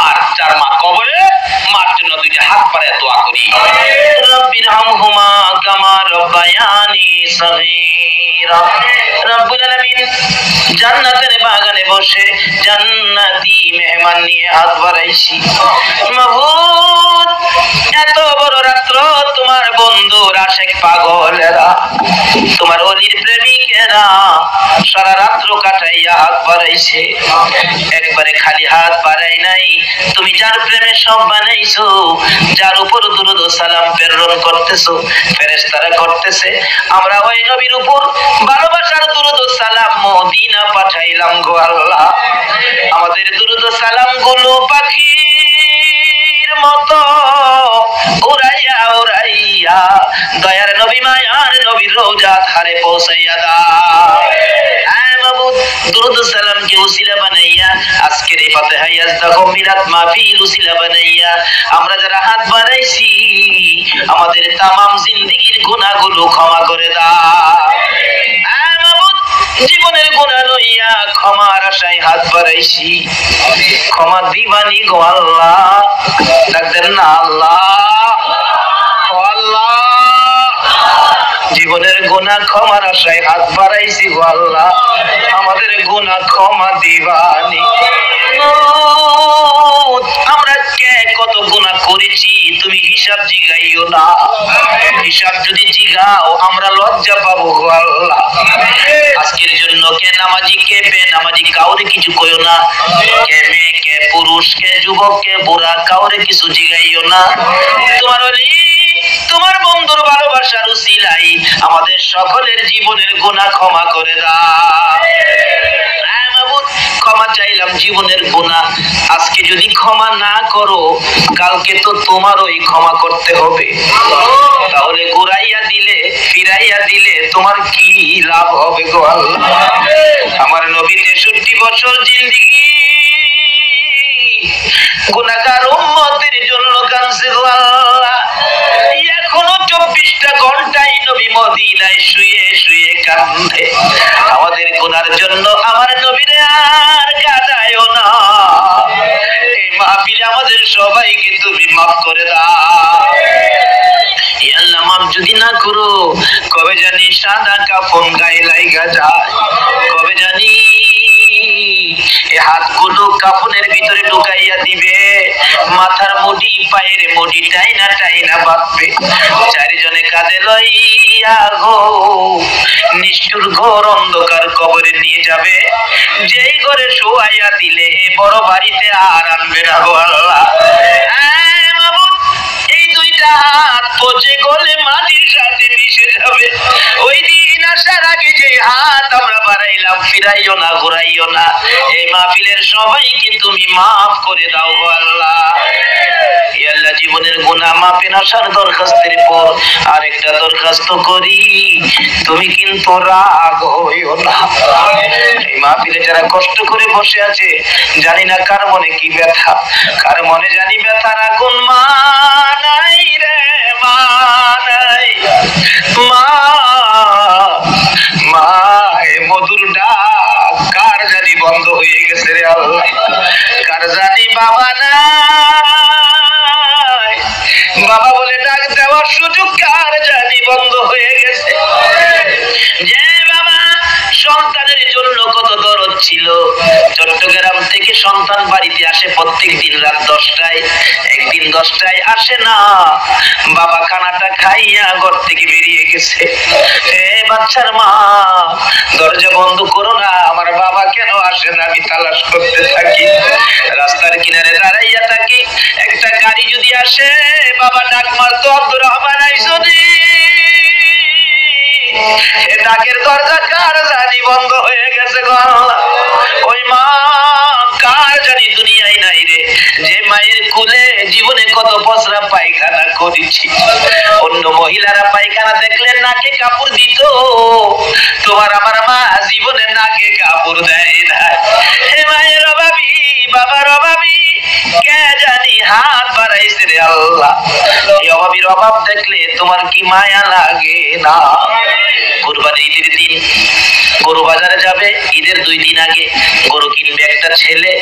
Speaker 1: আর যার মা কবরে, মার জন্য দুইটা হাত পাড়ায় দোয়া করি, রব্বিরহামহুমা কামা রব্বায়ানি সগীরা। রব্বুল আলামিন জান্নাতের বাগানে বসে জান্নাতি মেহমান নিয়ে হাত বাড়াইছি। মাবুদ এত বড় রাত্র তোমার বন্ধুর আশেক পাগলেরা, তোমার ওলির প্রেমিকেরা সারা রাত্র কাটাইয়া হাত বাড়াইছে। একবারে খালি হাত বাড়াই নাই, তুমি যার প্রেমে সব বানাইছো, যার উপর দুরূদ ও সালাম প্রেরণ করতেছো, ফেরেশতারা করতেছে, আমরা ওই নবীর উপর ভালোবাসার দুরূদ ও সালাম মদিনা পাঠাইলাম গো আল্লাহ। আমাদের দুরূদ ও সালাম গুলো পাখির মতো উড়াইয়া উড়াইয়া দয়ার নবী মায়ার নবীর রওজা ধারে পৌঁছাইয়া দাও। হ্যাঁ মাবুদ, দুরূদ ও সালাম কে উসিলা বানাইয়া আজকের এই ফাতিহা ইয়াজদাকুম মিলাদ মাহফিল উসিলা বানাইয়া আমরা যারা হাত বাড়াইছি আমাদের তামাম জিন্দেগীর গুনাহগুলো ক্ষমা করে দাও। হ্যাঁ মাবুদ, জীবনের গুনাহ লইয়া ক্ষমার আশায় হাত বাড়াইছি, ক্ষমা দিবানি গো আল্লাহ। ডাকতেন না আল্লাহ, ও আল্লাহ। জীবনের গুনাহ ক্ষমার আশায় হাত বাড়াইছি গো আল্লাহ, আমাদের গুনাহ ক্ষমা দিবানি। আমরা কে কত গুনাহ করেছি তুমি হিসাব জিগাইও না। হিসাব যদি জিগাও আমরা লজ্জা পাবো গো আল্লাহ। আজকের জন্য কে নামাজি কে বেনামাজি কাউরে কিছু কইও না, কে মেয়ে কে পুরুষ কে যুবক কে বুড়া কাউরে কিছু জিগাইও না। তোমার ওলি তোমার বন্ধুর ভালোবাসার উসিলাই আমাদের সকলের জীবনের গুনাহ ক্ষমা করে দাও। হ্যাঁ মাবুদ, ক্ষমা চাইলাম জীবনের গুনাহ। আজকে যদি ক্ষমা না করো কালকে তো তোমারই ক্ষমা করতে হবে। তাহলে ঘুরাইয়া দিলে ফিরাইয়া দিলে তোমার কি লাভ হবে গো আল্লাহ? আমার নবী 63 বছর জিন্দেগি গুনাহগার উম্মতের জন্য কাঁদছে গো আল্লাহ। এখনো 24টা ঘন্টাই নবী মদিনায় শুয়ে শুয়ে কাঁদে। আমাদের গুনার জন্য আমার নবীরে আর কাঁদায়ও না। এই মাহফিলে আমাদের সবাইকে তুমি মাফ করে দাও। আল্লাহ মাফ যদি না করো কবে জানি সাদা কাফন গায়ে লাইগা যায়, কবে জানি এই হাতগুলো কাফনের ভিতরে ঢুকাইয়া দিবে, মাথার মুড়ি পায়ের মুড়ি টাইনা টাইনা বাঁধবে। চারিজনে কাঁধে লইয়া গো নিষ্ঠুর ঘোর অন্ধকার কবরে নিয়ে যাবে। যেই ঘরে শোয়াইয়া দিলে বড় বাড়িতে আর আনবে না গো আল্লাহ। হ্যাঁ মাবুদ, এই দুইটা হাত পচে গলে মাটির সাথে মিশে যাবে। ওই দিন আসার আগে যে হাত আমরা হারাইলাম, ফিরাইও না, ঘুরাইও না। এই মাহফিলের সবাইকে তুমি মাফ করে দাও গো আল্লাহ। হে আল্লাহ, জীবনের গুনাহ মাফের আসার দরখাস্তের পর আরেকটা দরখাস্ত করি, তুমি কিন্তু রাগ হইও না। এই মাহফিলে যারা কষ্ট করে বসে আছে, জানি না কার মনে কি ব্যথা, কার মনে জানি ব্যথার আগুন মা নাই রে, মা নাই। মা মা এ মধুর ডাক কার জানি বন্ধ হয়ে গেছে রে আল্লাহ, কার জানি বাবা নাই, বাবা বলে ডাক দেওয়ার সুযোগ কার জানি বন্ধ হয়ে গেছে। যে বাবা সন্তানের জন্য কত দরদ ছিল, চট্টগ্রাম থেকে সন্তান বাড়িতে আসে প্রত্যেক দিন রাত 10টায়, একদিন 10টায় আসে না, বাবা খানাটা খাইয়া ঘর থেকে বেরিয়ে গেছে। এ বাচ্চার মা, দরজা বন্ধ করো না, আমার বাবা কেন আসে না, আমি তালাশ করতে থাকি, রাস্তার কিনারে দাঁড়াইয়া থাকি। একটা গাড়ি যদি আসে, বাবা ডাক মারতো, আব্দুর রহমান আইসনি, এ ডাকের দরজা কার জানি বন্ধ হয়ে গেছে গো আল্লাহ। ওই মা কার জানি দুনিয়ায় নাই রে, যে মায়ের কোলে জীবনে কত পচরা পায়খানা করেছি। অন্য মহিলারা পায়খানা দেখলে নাকে কাপড় দিত, তোমার আমার মা জীবনে নাকে কাপড় দেয় না। হে মায়ের অভাবী, বাবার অভাবী, কে জানি হাত বাড়াইছে রে আল্লাহ। এই অভাবীর অভাব দেখলে তোমার কি মায়া লাগে না? কুরবানির ঈদের দিন গরু বাজারে যাবে, ঈদের 2 দিন আগে গরু কিনবে একটা ছেলে,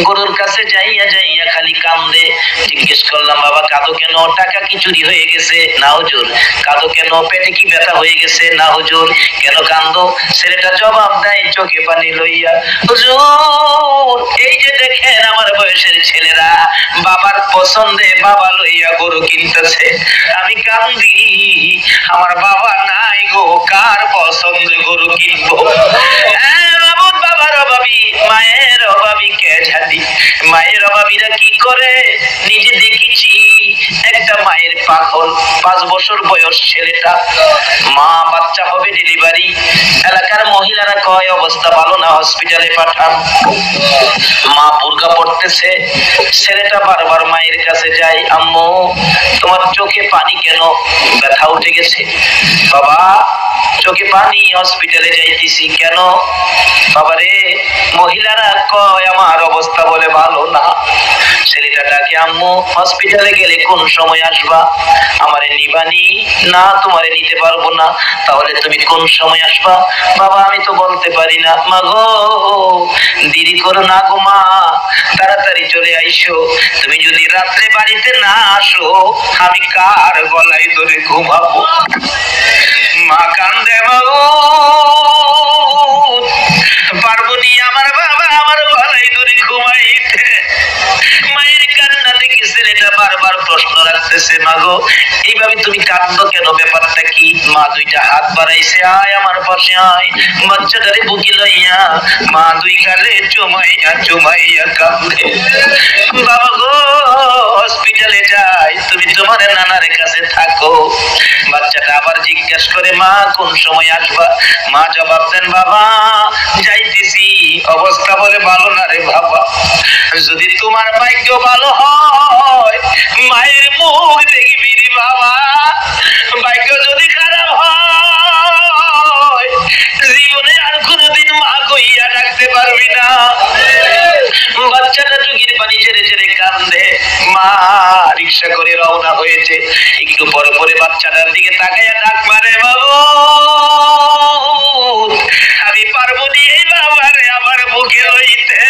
Speaker 1: গরুর কাছে যাইয়া যাইয়া খালি কান্দে। জিজ্ঞেস করলাম, বাবা কাঁদো কেন? টাকা কি চুরি হয়ে গেছে? না হুজুর। কাঁদো কেন? পেটে কি ব্যথা হয়ে গেছে? না হুজুর। কেন কান্দো? ছেলেটা জবাব দেয় চোখে পানি লইয়া, হুজুর এই যে দেখেন আমার বয়সের ছেলেরা বাবার পছন্দে বাবা লইয়া গরু কিনতেছে, আমি কান্দি, আমার বাবা নাই গো, কার পছন্দে গরু কিনবো? বাবার অভাবী, মায়ের অভাবী কে জানি। মায়ের অভাবীরা কি করে নিজে দেখেছি। একটা মায়ের পাগল, 5 বছর বয়স ছেলেটা, মা বাচ্চা হবে ডেলিভারি, এলাকার মহিলারা কয় অবস্থা ভালো না, হসপিটালে পাঠান। মা বুরকা পড়তেছে, ছেলেটা বারবার মায়ের কাছে যায়, আম্মু তোমার চোখে পানি কেন? ব্যথা উঠে গেছে। বাবা চোখে পানি, হসপিটালে যাইতেছি। কেন? বাবারে মহিলারা কয় আমার অবস্থা বলে ভালো না। ছেলেটা ডাকে, আম্মু হসপিটালে গেলে কোন সময় আসবা? আমারে নিবানি? না তোমারে নিতে পারবো না। তাহলে তুমি কোন সময় আসবা? বাবা আমি তো বলতে পারি না। মা গো দেরি করো না গো মা, তাড়াতাড়ি চলে আইসো। তুমি যদি রাত্রে বাড়িতে না আসো, আমি কার গলায় ধরে ঘুমাবো? মা কান্দে, পারবনি আমার বাবা আমার গলায় ধরে ঘুমাইতে। মায়ের কান্না দেখে ছেলেটা বারবার প্রশ্ন রাখতেছে, মা গো এইভাবে তুমি কাঁদো কেন, ব্যাপারটা কি? মা 2টা হাত বাড়াইছে, আয় আমার পাশে আয়। বাচ্চাটারে বুকে লইয়া মা 2 গালে চুমাইয়া চুমাইয়া কাঁদে। বাবা গো হসপিটালে যাই, তুমি তোমার নানার কাছে থাকো। বাচ্চাটা আবার জিজ্ঞাসা করে, মা কোন সময় আসবা? মা জবাব দেন, বাবা যাইতেছি, অবস্থা বলে ভালো না রে বাবা। যদি তোমার ভাগ্য ভালো হয় মায়ের মুখ দেখবি রে বাবা, ভাগ্য যদি খারাপ হয় জীবনে আর কোনোদিন মা কইয়া ডাকতে পারবি না। বাচ্চাটা চোখের পানি ছেড়ে ছেড়ে কান্দে। মা রিক্সা করে রওনা হয়েছে, একটু পরে পরে বাচ্চাটার দিকে তাকাইয়া ডাক মারে, বাবু আমি পারবো নি এই বাবারে আমার মুখে লইতে।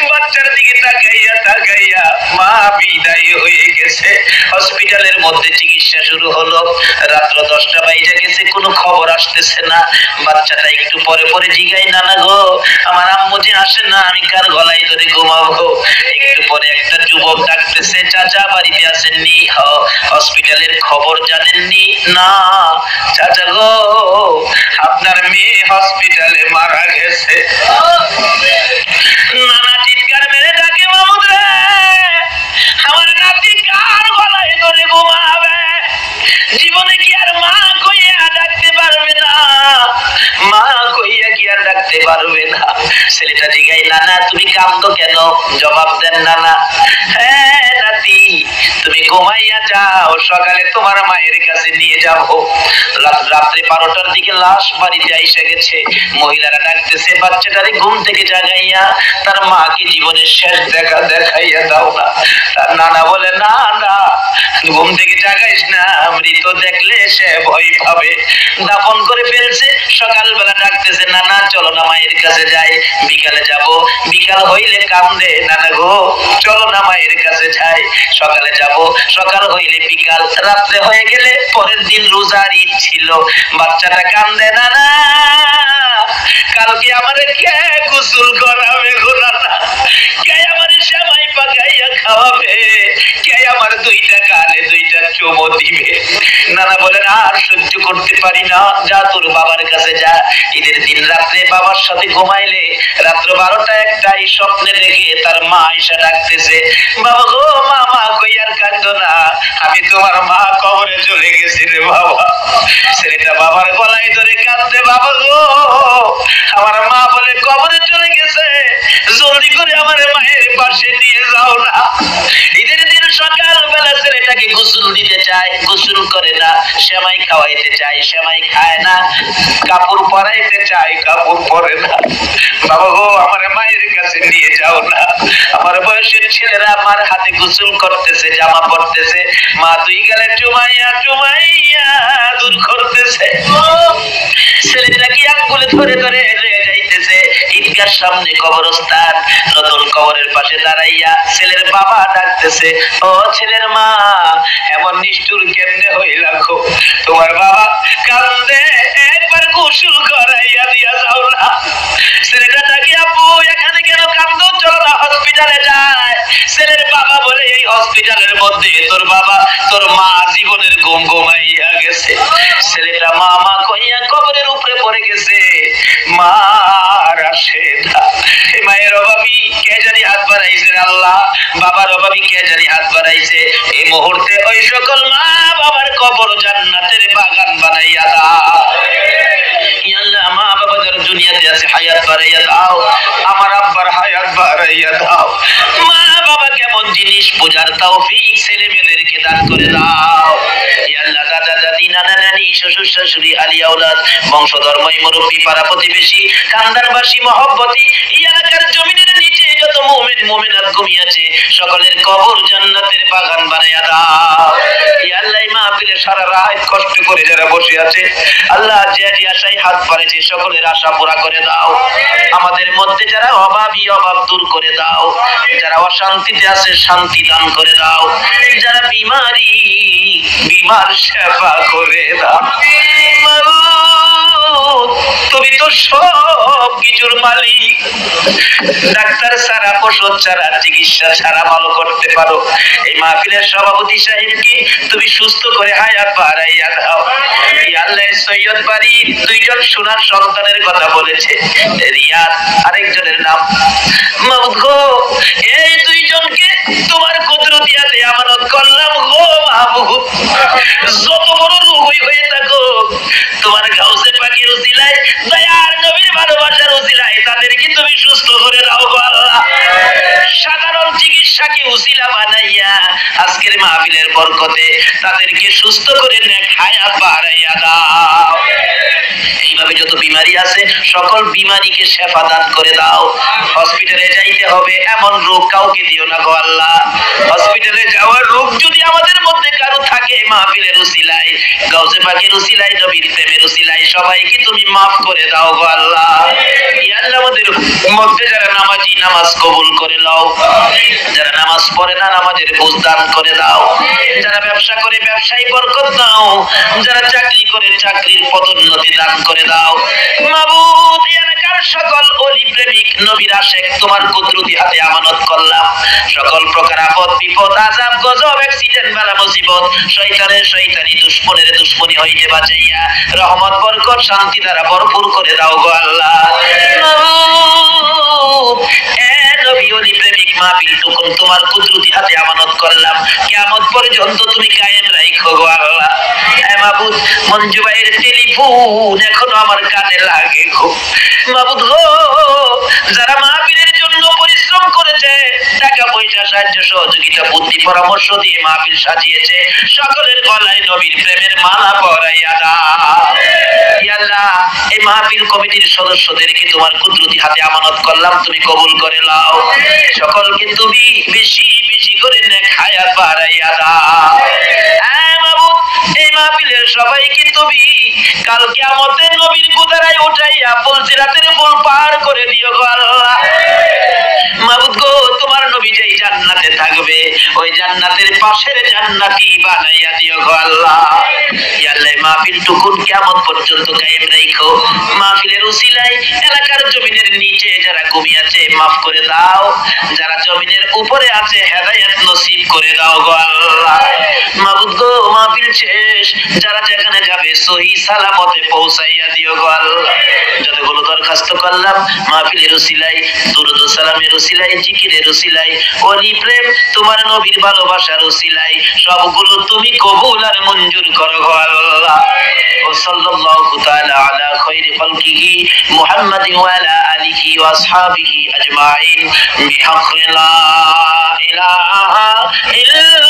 Speaker 1: বাচ্চার দিকে তাকাইয়া তাকাইয়া মা বিদায় হয়ে গেছে। হসপিটালের মধ্যে চিকিৎসা শুরু হলো। রাত্র 10টা বাইজা গেছে, কোনো খবর আসতেছে না। বাচ্চাটা একটু পরে পরে জিগাই, নানা গো আমার আম্মু যে আসে না, আমি কার গলায় ধরে ঘুমাবো? একটু পরে একটা যুবক ডাকতেছে, চাচা বাড়িতে আসেননি? হসপিটালের খবর জানেননি? না চাচা গো আপনার মেয়ে হসপিটালে মারা গেছে। নানা চিৎকার মেরে ডাকে, মামুদ রে আমার নাতি কার গলায় ধরে ঘুমাবে? জীবনে কি আর মা কইয়া ডাকতে পারবে না? মা কইয়া কি আর ডাকতে থাকতে পারবে না। ছেলেটা জিগাই, নানা তুমি কাঁদো কেন? জবাব দেন নানা, হ্যাঁ নাতি তুমি ঘুমাইয়া যাও, সকালে তোমার মায়ের কাছে নিয়ে যাব। রাত্রে 12টার দিকে লাশ বাড়িতে এসে গেছে। মহিলারা ডাকতেছে, বাচ্চাটারে ঘুম থেকে জাগাইয়া তার মাকে জীবনের শেষ দেখা দেখাইয়া দাও না। তার নানা বলে, না না ঘুম থেকে জাগাইস না, মৃত দেখলে সে ভয় পাবে, দাফন করে ফেলছে। সকালবেলা ডাকতেছে, নানা চলো না মায়ের কাছে যাই, বিকালে যাব। বিকাল হইলে কান্দে, নানা গো চলো না মায়ের কাছে যাই, সকালে যাব। সকাল হইলে বিকাল, রাত্রে হয়ে গেলে পরের দিন রোজার ঈদ ছিল। বাচ্চাটা কান্দে, নানা কালকে আমারে কে গোসল করাবে গো নানা, কে আমারে সেমাই পাকাইয়া খাওয়াবে, কে আমার 2টা গালে 2টা চুমো দিবে। নানা বলেন, আর সহ্য করতে পারি না, যা তোর বাবার কাছে যা। ঈদের দিন রাত্রে বাবার সাথে ঘুমাইলে রাত্র 12টা 1টায় স্বপ্নে দেখে তার মা আয়েশা ডাকতেছে, বাবা গো মা, মা কই আর কাঁদো না, আমি তোমার মা কবরে চলে গেছি রে বাবা। ছেলেটা বাবার গলায় ধরে কাঁদতে, বাবা গো আমার মা বলে কবরে চলে গেছে, জলদি করে আমার মায়ের পাশে নিয়ে যাও না। ঈদের দিন সকালবেলা ছেলেটাকে গোসল দিতে চায়, গোসল করে না। সেমাই খাওয়াইতে চায়, সেমাই খায় না। কাপড় পরাইতে চায়, কাপড় পরে না। বাবা গো আমার মায়ের কাছে নিয়ে যাও না। আমার বয়সের ছেলেরা আমার হাতে গোসল করতেছে, জামা পরতেছে, মা 2 গালে চুমাইয়া চুমাইয়া দূর করতেছে। ছেলেটা কি আঙ্গুলে ধরে ধরে যাইতেছে। ঈদগার সামনে কবরস্থান, নতুন কবরের পাশে দাঁড়াইয়া ছেলের বাবা ডাকতেছে, ও ছেলের মা এমন নিষ্ঠুর কেমনে হইলা গো, তোমার বাবা কান্দে, একবার গোসল করাইয়া দিয়া যাও না। ছেলেটা ডাকি, আপু এখানে কেন কান্দো, চলো না হসপিটালে যায়। ছেলের বাবা বলে, এই হসপিটালের মধ্যে তোর বাবা তোর মা জীবনের ঘুম ঘুমাইয়া গেছে। ছেলেটা মা মা কইয়া কবরের উপরে পড়ে গেছে। মার আসে না, মায়ের অভাবী কে জানি হাত বাড়াইছে, আল্লাহ বাবার অভাবী কে জানি হাত বাড়াইছে। এই মুহূর্তে ওই সকল মা বাবার কবর জান্নাতের বাগান বানাইয়া দাও। আল্লাহ মা বাবা যারা দুনিয়াতে আছে হায়াত বাড়াইয়া দাও, আমার আব্বার হায়াত বাড়াইয়া দাও। মা বাবা কেমন জিনিস বোঝার তৌফিক ছেলে মেয়েদেরকে দান করে দাও। আল্লাহ দাদা দাদি নানা নানি শ্বশুর শাশুড়ি আলিয়া আওলাদ বংশধর মুরব্বী পাড়া প্রতিবেশী কান্দারবাসী মহব্বতী এই এলাকার জমিনের নিচে যত মুমিন মুমিনাত ঘুমিয়েছে সকলের কবর জান্নাতের বাগান বানাইয়া দাও। আল্লাহ মাহফিলে সারা রাত কষ্ট করে যারা বসে আছে, আল্লাহ যে আশায় হাত বাড়াইছে সকলের আশা পুরা করে দাও। আমাদের মধ্যে যারা অভাবী অভাব দূর করে দাও, যারা অশান্তিতে আছে শান্তি দান করে দাও, যারা বিমারি বিমার সেবা করে দাও। তুমি তো সব কিছুর মালিক, ডাক্তার ছাড়া ওষুধ ছাড়া চিকিৎসা ছাড়া ভালো করতে পারো। এই মাহফিলের সভাপতি সাহেবকে তুমি সুস্থ করে হায়াত বাড়াইয়া দাও। আল্লাহ সৈয়দ বাড়ির 2 জন সোনার সন্তানের কথা বলেছে, রিয়াদ আরেকজনের নাম মাহমুদ গো, এই 2 জনকে তোমার কুদরতি হাতে আমানত করলাম গো মাহমুদ। যত বড় রোগই হয়ে থাকো তোমার গাউসে পাকের উসিলায় দয়ার নবীর ভালোবাসার উসিলায় তাদেরকে তুমি সুস্থ করে দাও গো আল্লাহ। সাধারণ চিকিৎসাকে উসিলা বানাইয়া আজকের মাহফিলের বরকতে তাদেরকে সুস্থ করে নেক হায়াত বাড়াইয়া দাও। এইভাবে যত বিমারি আছে সকল বিমারিকে শেফা দান করে দাও। হসপিটালে যাইতে হবে এমন রোগ কাউকে দিও না গো আল্লাহ। হসপিটালে যাওয়ার রোগ যদি আমাদের মধ্যে কারো থাকে, মাহফিলের উসিলায় গাউসে পাকের উসিলায় নবীর প্রেমের উসিলায় সবাইকে তুমি maaf করে দাও গো আল্লাহ। ইয়া আল্লাহ আমাদের মধ্যে যারা নামাজি নামাজ কবুল করে নাও, যারা নামাজ পড়ে না নামাজের বুঝ দান করে দাও, যারা ব্যবসা করে ব্যবসায় বরকত দাও, যারা চাকরি করে চাকরির পদোন্নতি দান করে দাও। মাবুদ এলাকার সকল ওলি প্রেমিক নবীর আশিক তোমার কুদরতি হাতে আমানত করলাম। সকল প্রকার আপদ বিপদ আযাব গজব অ্যাক্সিডেন্ট বালা মুসিবত শয়তানের শয়তানি দুশমনের দুশমনি হইতে বাঁচাইয়া রহমত বরকত শান্তি দ্বারা ভরপুর করে দাও গো আল্লাহ। মাবুদ এ নবী ওলি প্রেমিক মাহফিল টুকুন তোমার কুদরতি হাতে আমানত করলাম, কিয়ামত পর্যন্ত তুমি কায়েম রাখো গো আল্লাহ। মাবুদ, মঞ্জু ভাইয়ের টেলিফোন এখনো আমার কানে লাগে গো মাবুদ গো। যারা মাহফিলের জন্য পরিশ্রম করেছে, টাকা পয়সা সাহায্য সহযোগিতা বুদ্ধি পরামর্শ দিয়ে মাহফিল সাজিয়েছে, সকলের গলায় নবীর প্রেমের মালা পরাইয়া দাও। ইয়া আল্লাহ, এই মাহফিল কমিটির সদস্যদেরকে তোমার কুদরতি হাতে আমানত করলাম, তুমি কবুল করে নাও। সকলকে তুমি বেশি বেশি করে নেক হায়াত বাড়াইয়া দাও। হ্যাঁ মাবুদ, এই মাহফিলের সবাইকে তুমি কাল কিয়ামতে নবীর কুদারায় উঠাইয়া পুলসিরাতের পুল পার করে দিও গো আল্লাহ। মাবুদ গো, তোমার নবী যেই জান্নাতে থাকবে, ওই জান্নাতের পাশের জান্নাতি বানাইয়া দিও গো আল্লাহ। ইয়া আল্লাহ, মাহফিল টুকুন কিয়ামত পর্যন্ত কায়েম রাখো। মাহফিলের উসিলায় এলাকার জমিনের নিচে যারা ঘুমিয়ে আছে মাফ করে দাও, যারা জমিনের উপরে আছে হেদায়েত নসিব করে দাও গো আল্লাহ। মাবুদ গো, মাহফিল শেষ, যারা যেখানে যাবে সহি সালামতে পৌঁছাইয়া দিও গো আল্লাহ। যতগুলো দরখাস্ত করলাম মাহফিলের উসিলায়, দুরূদ ও সালামের উসিলায়, জিকিরের উসিলায়, ওলি প্রেম তোমার নবীর ভালোবাসার উসিলায়, সবগুলো তুমি কবুল আর মঞ্জুর করো গো আল্লাহ। ও সাল্লাল্লাহু তাআলা আলা খায়রি খালকিহি মুহাম্মাদিন ওয়া আলা আলিহি ওয়া আসহাবিহি আজমাইন বিহাক্কি লা ইলাহা ইল্লা